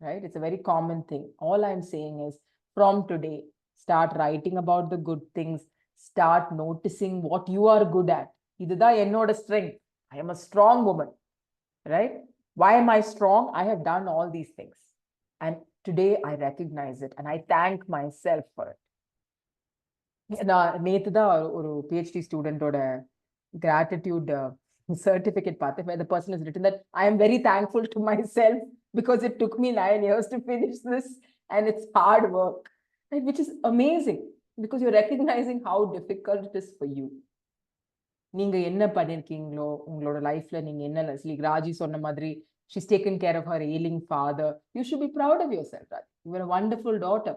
right? It's a very common thing. All I'm saying is from today, start writing about the good things, start noticing what you are good at. Idudha ennoda strength. I am a strong woman, right? Why am I strong? I have done all these things. And today I recognize it and I thank myself for it. நான் நேத்து தான் ஒரு PhD ஸ்டூடெண்டோட gratitude certificate பார்த்தேன், where the person has written that I am very thankful to myself because it took me 9 years to finish this and it's hard work, right? Which is amazing because you're recognizing how difficult it is for you. நீங்க என்ன பண்ணிருக்கீங்களோ உங்களோட லைஃப்ல, நீங்க என்ன ராஜி சொன்ன மாதிரி she's taken care of her ailing father. You should be proud of yourself, Raji. You are a wonderful daughter.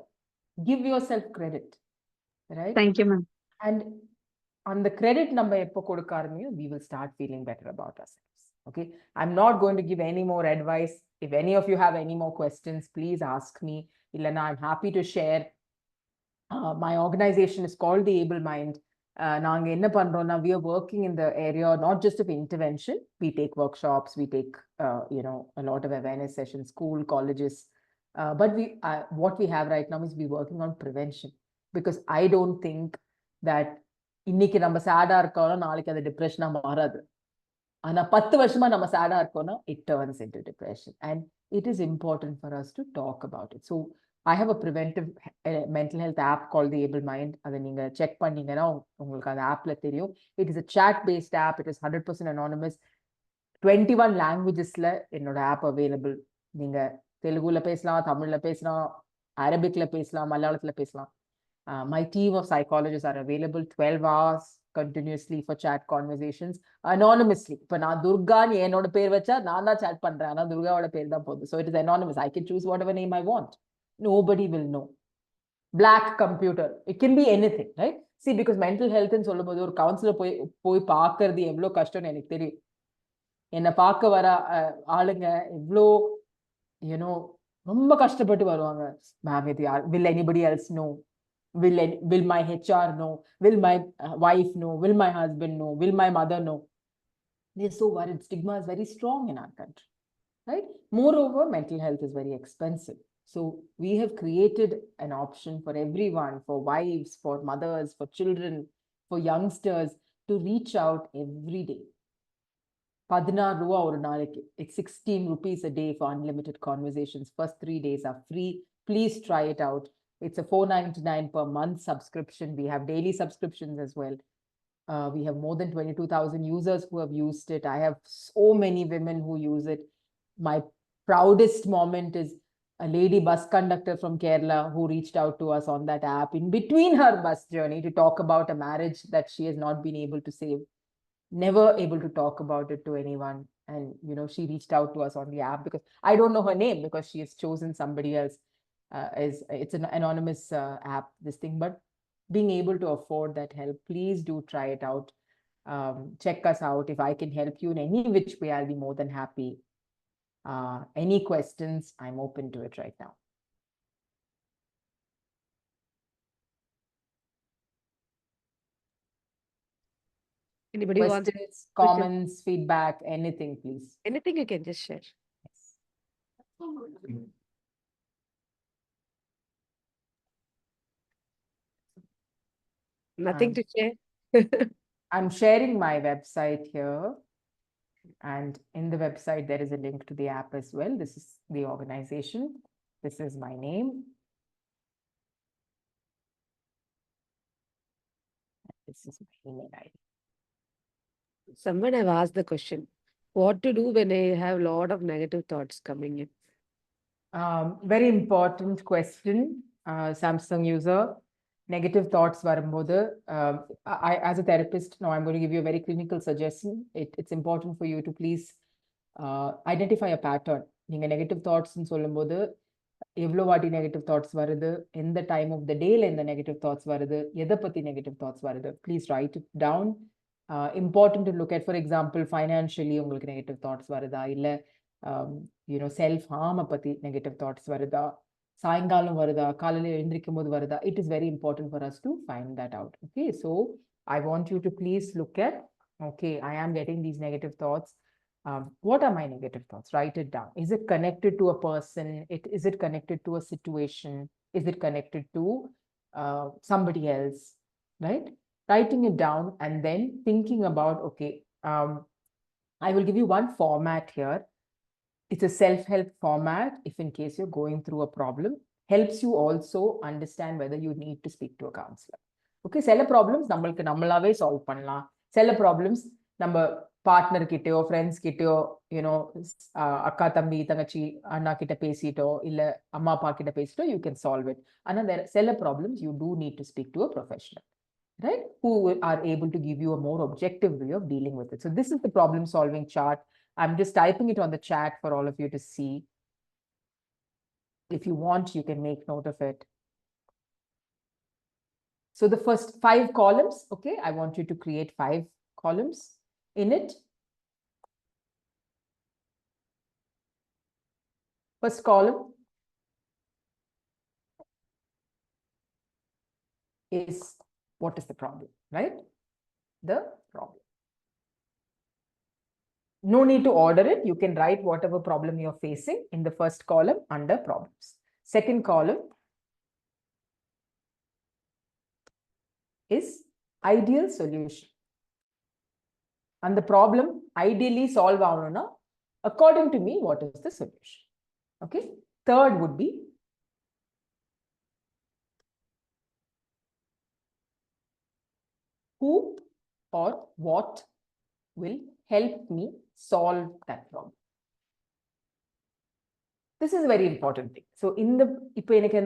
Give yourself credit, right? Thank you, ma'am. And on the credit number, we will start feeling better about ourselves. Okay, I'm not going to give any more advice. If any of you have any more questions, please ask me. Ilana, I'm happy to share. My organization is called the Able Mind. We are working in the area not just of intervention. We take workshops, we take a lot of awareness sessions, school, colleges. But what we have right now is we're working on prevention, because I don't think that இன்னைக்கு நம்ம சேடா இருக்கோம்னா நாளைக்கு அது டிப்ரெஷனா மாறாது. ஆனா 10 வருஷமா நம்ம சேடா இருக்கோம்னா it turns into depression, and it is important for us to talk about it. So I have a preventive mental health app called the Able Mind. அதை நீங்க செக் பண்ணீங்கன்னா உங்களுக்கு அந்த ஆப்ல தெரியும். It is a chat based app. It is 100% anonymous. 21 languagesல என்னோட app available. நீங்க தெலுங்குல பேசலாம், தமிழ்ல பேசலாம், அரபிக்ல பேசலாம், மலையாளத்துல பேசலாம். My team of psychologists are available 12 hours continuously for chat conversations anonymously. இப்போ நான் துர்கான்னு என்னோட பேர் வச்சா நான் தான் chat பண்றேன், ஆனா துர்காவோட பேர் தான் போகுது. So it is anonymous. I can choose whatever name I want. Nobody will know. Black computer. It can be anything, right? See, because mental health ன்னு சொல்லும்போது ஒரு கவுன்சிலர் போய் பார்க்கறது எவ்வளவு கஷ்டம்னு எனக்கு தெரியும். என்னை பார்க்க வர ஆளுங்க எவ்வளோ ரொம்ப கஷ்டப்பட்டு வருவாங்க. மேம் இது யார், will anybody else know? Will my HR know? Will my wife know? Will my husband know? Will my mother know? They're so worried. Stigma is very strong in our country, right? Moreover, mental health is very expensive. So we have created an option for everyone, for wives, for mothers, for children, for youngsters, to reach out every day. 16 ரூபா ஒரு நாளைக்கு. It's 16 rupees a day for unlimited conversations. First 3 days are free. Please try it out. It's a $4.99 per month subscription. We have daily subscriptions as well. We have more than 22,000 users who have used it. I have so many women who use it. My proudest moment is a lady bus conductor from Kerala who reached out to us on that app in between her bus journey to talk about a marriage that she has not been able to save. Never able to talk about it to anyone. And, she reached out to us on the app because I don't know her name because she has chosen somebody else. It's an anonymous app, this thing, but being able to afford that help, please do try it out. Check us out. If I can help you in any which way, I'll be more than happy. Any questions, I'm open to it right now. Anybody wants Questions, comments, feedback, anything, please. anything, you can just share. Yes. Nothing to share. I'm sharing my website here. And in the website, there is a link to the app as well. This is the organization. This is my name. This is my email ID. Someone have asked the question, what to do when I have a lot of negative thoughts coming in? Very important question, Samsung user. Negative thoughts வரும்போது, I as a therapist, now I'm going to give you a very clinical suggestion. It's important for you to please identify a pattern. நீங்க negative thoughts ன்னு சொல்லும்போது எவ்வளவு வாட்டி negative thoughts வருது, எந்த time of the day இந்த negative thoughts வருது, எதை பத்தி negative thoughts வருது, please write it down. Important to look at, for example, financially உங்களுக்கு negative thoughts வருதா, இல்ல self harm பத்தி negative thoughts வருதா, சாயங்காலம் வருதா, காலையில எழுந்திருக்கும் போது வருதா. It is very important for us to find that out. Okay, so I want you to please look at, okay, I am getting these negative thoughts. What are my negative thoughts? Write it down. Is it connected to a person? Is it connected to a situation? Is it connected to somebody else? Right? Writing it down and then thinking about, okay, I will give you one format here. It's a self-help format. If in case you're going through a problem, helps you also understand whether you need to speak to a counselor. Okay, சில problems நம்மளுக்கு நம்மளாவே solve பண்ணலாம். சில problems நம்ம partner கிட்டயோ friends கிட்டயோ அக்கா தம்பி தங்கச்சி அண்ணா கிட்ட பேசிட்டோ இல்ல அம்மா அப்பா கிட்ட பேசிட்டோ you can solve it. ஆனா சில problems you do need to speak to a professional, right, who are able to give you a more objective way of dealing with it. So this is the problem solving chart. I'm just typing it on the chat for all of you to see. If you want, you can make note of it. So the first 5 columns, okay, I want you to create 5 columns in it. First column is what is the problem, right? The problem. No need to order it. You can write whatever problem you're facing in the first column under problems. Second column is ideal solution. And the problem ideally solve avana, according to me, what is the solution? Okay. Third would be who or what will help me solve that problem. This is a very important thing. So in the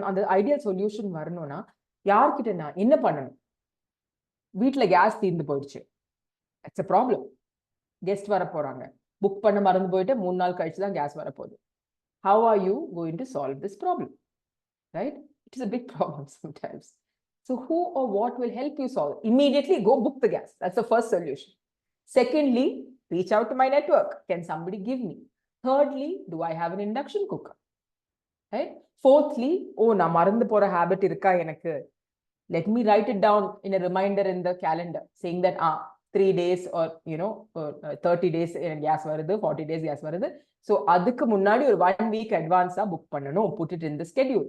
on the ideal solution varanona yaarkitta na enna pananum வீட்ல gas தீர்ந்து போயிடுச்சு. It's a problem. Guest வர போறாங்க. Book பண்ண மறந்து போயிட்டு 3 நாள் கழிச்சு தான் gas வர போகுது. How are you going to solve this problem? Right? It is a big problem sometimes. So who or what will help you solve? Immediately go book the gas. That's the first solution. Secondly, reach out to my network. Can somebody give me? Thirdly, do I have an induction cooker? Right? Fourthly, oh, na marandu pora habit irukka enakku. Let me write it down in a reminder in the calendar saying that 3 days or 30 days gas varudhu, 40 days gas varudhu. So adukku munnadi or 1 week advance book pannanom, put it in the schedule.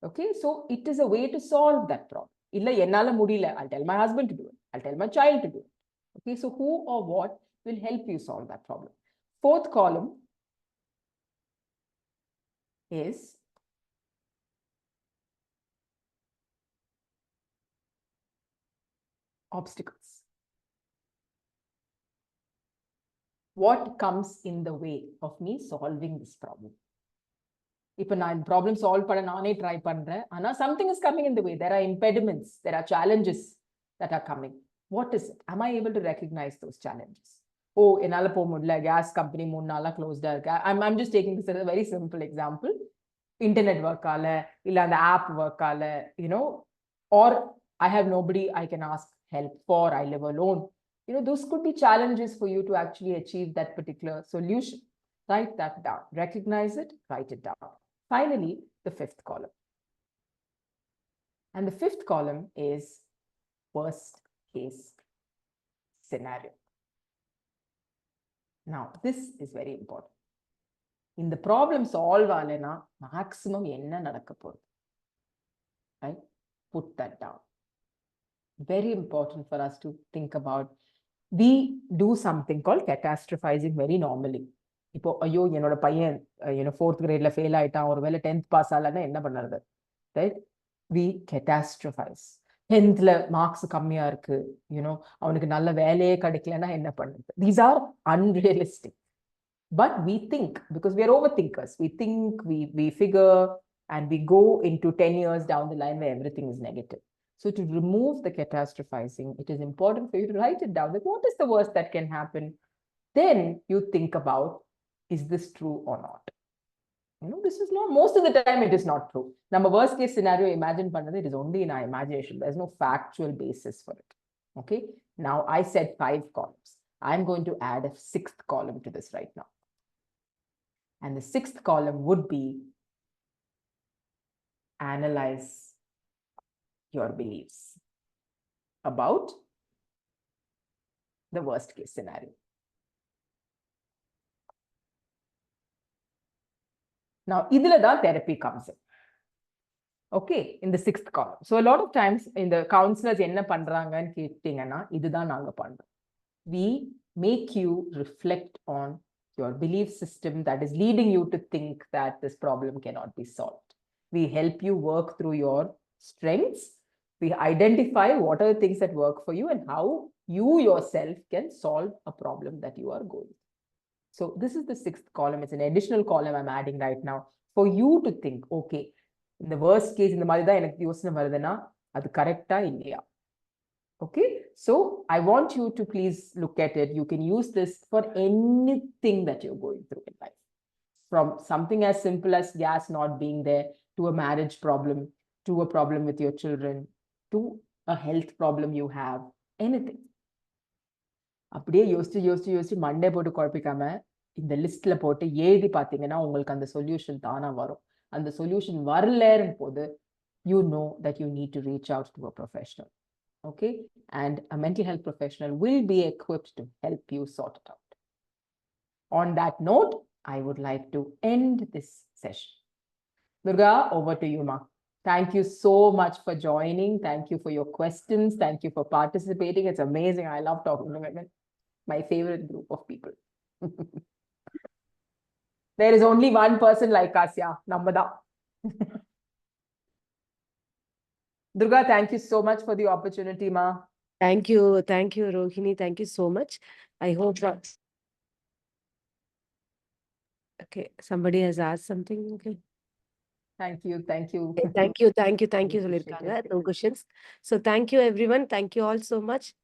Okay, so it is a way to solve that problem. Illa ennala mudiyala, I'll tell my husband to do it. I'll tell my child to do it. Okay, so who or what will help you solve that problem? Fourth column is obstacles. What comes in the way of me solving this problem? If I problem solve பண்ண நானே try பண்றேன், ஆனா something is coming in the way. There are impediments, there are challenges that are coming. What is it? Am I able to recognize those challenges? Oh, என்னால போக முடியல, gas company 3 நாளா closed இருக்கு. I'm just taking this as a very simple example. Internet work ஆல, இல்ல அந்த app work ஆல, or I have nobody I can ask help for, I live alone. Those could be challenges for you to actually achieve that particular solution. Write that down. Recognize it, write it down. Finally, the 5th column. And the 5th column is worst case scenario. Now, this is very important. In the problem solve alena, maximum enna nadakapod. Right? Put that down. Very important for us to think about. We do something called catastrophizing very normally. இப்போ ஐயோ என்னோட பையன் 4th கிரேட்ல fail ஆயிட்டான், ஒருவேளை 10th pass ஆகலன்னா என்ன பண்ணுறது, right? We கேட்டாஸ்ட்ரோஃபைஸ். 10thல marks கம்மியா இருக்கு, அவனுக்கு நல்ல வேலையே கிடைக்கலன்னா என்ன பண்ணுறது? These are unrealistic. But we think, because we are overthinkers, we think, we figure, and we go into 10 years down the line where everything is negative. So to remove the catastrophizing, it is important for you to write it down. Like, what is the worst that can happen? Then you think about, is this true or not? This is not, most of the time it is not true. Number worst case scenario, imagine pannadhu, it is only in our imagination. There's no factual basis for it. Okay. Now I said 5 columns. I'm going to add a 6th column to this right now. And the 6th column would be analyze your beliefs about the worst case scenario. Now, idhula da therapy comes in. Okay, in the 6th column. So a lot of times in the counselors enna pandrangan kettingana idudha naanga pandrom. We make you reflect on your belief system that is leading you to think that this problem cannot be solved. We help you work through your strengths. We identify what are the things that work for you and how you yourself can solve a problem that you are going through. So this is the 6th column. It's an additional column I'm adding right now for you to think, okay, in the worst case, in the மாதிரி தான் எனக்கு யோசனை வருதுன்னா அது கரெக்டா இல்லையா? Okay, so I want you to please look at it. You can use this for anything that you're going through in life. From something as simple as gas not being there, to a marriage problem, to a problem with your children, to a health problem you have, anything. அப்படியே யோசிச்சு Monday போட்டு குழப்பிக்காம இந்த லிஸ்ட்ல போட்டு எழுதி பார்த்தீங்கன்னா உங்களுக்கு அந்த சொல்யூஷன் தானா வரும். அந்த சொல்யூஷன் வரலன்னு போது you know that you need to reach out to a professional. Okay, and a mental health professional will be equipped to help you sort it out. On that note, I would like to end this session. Durga, over to you, ma. Thank you so much for joining. Thank you for your questions. Thank you for participating. It's amazing. I love talking to women. My favorite group of people. There is only one person like us, yeah, Namada. Durga, thank you so much for the opportunity, ma. Thank you, Rohini. Thank you so much. I hope that. Okay, somebody has asked something. Okay. Thank you. Thank you. Thank you. Solirkanga. No questions. So thank you, everyone. Thank you all so much.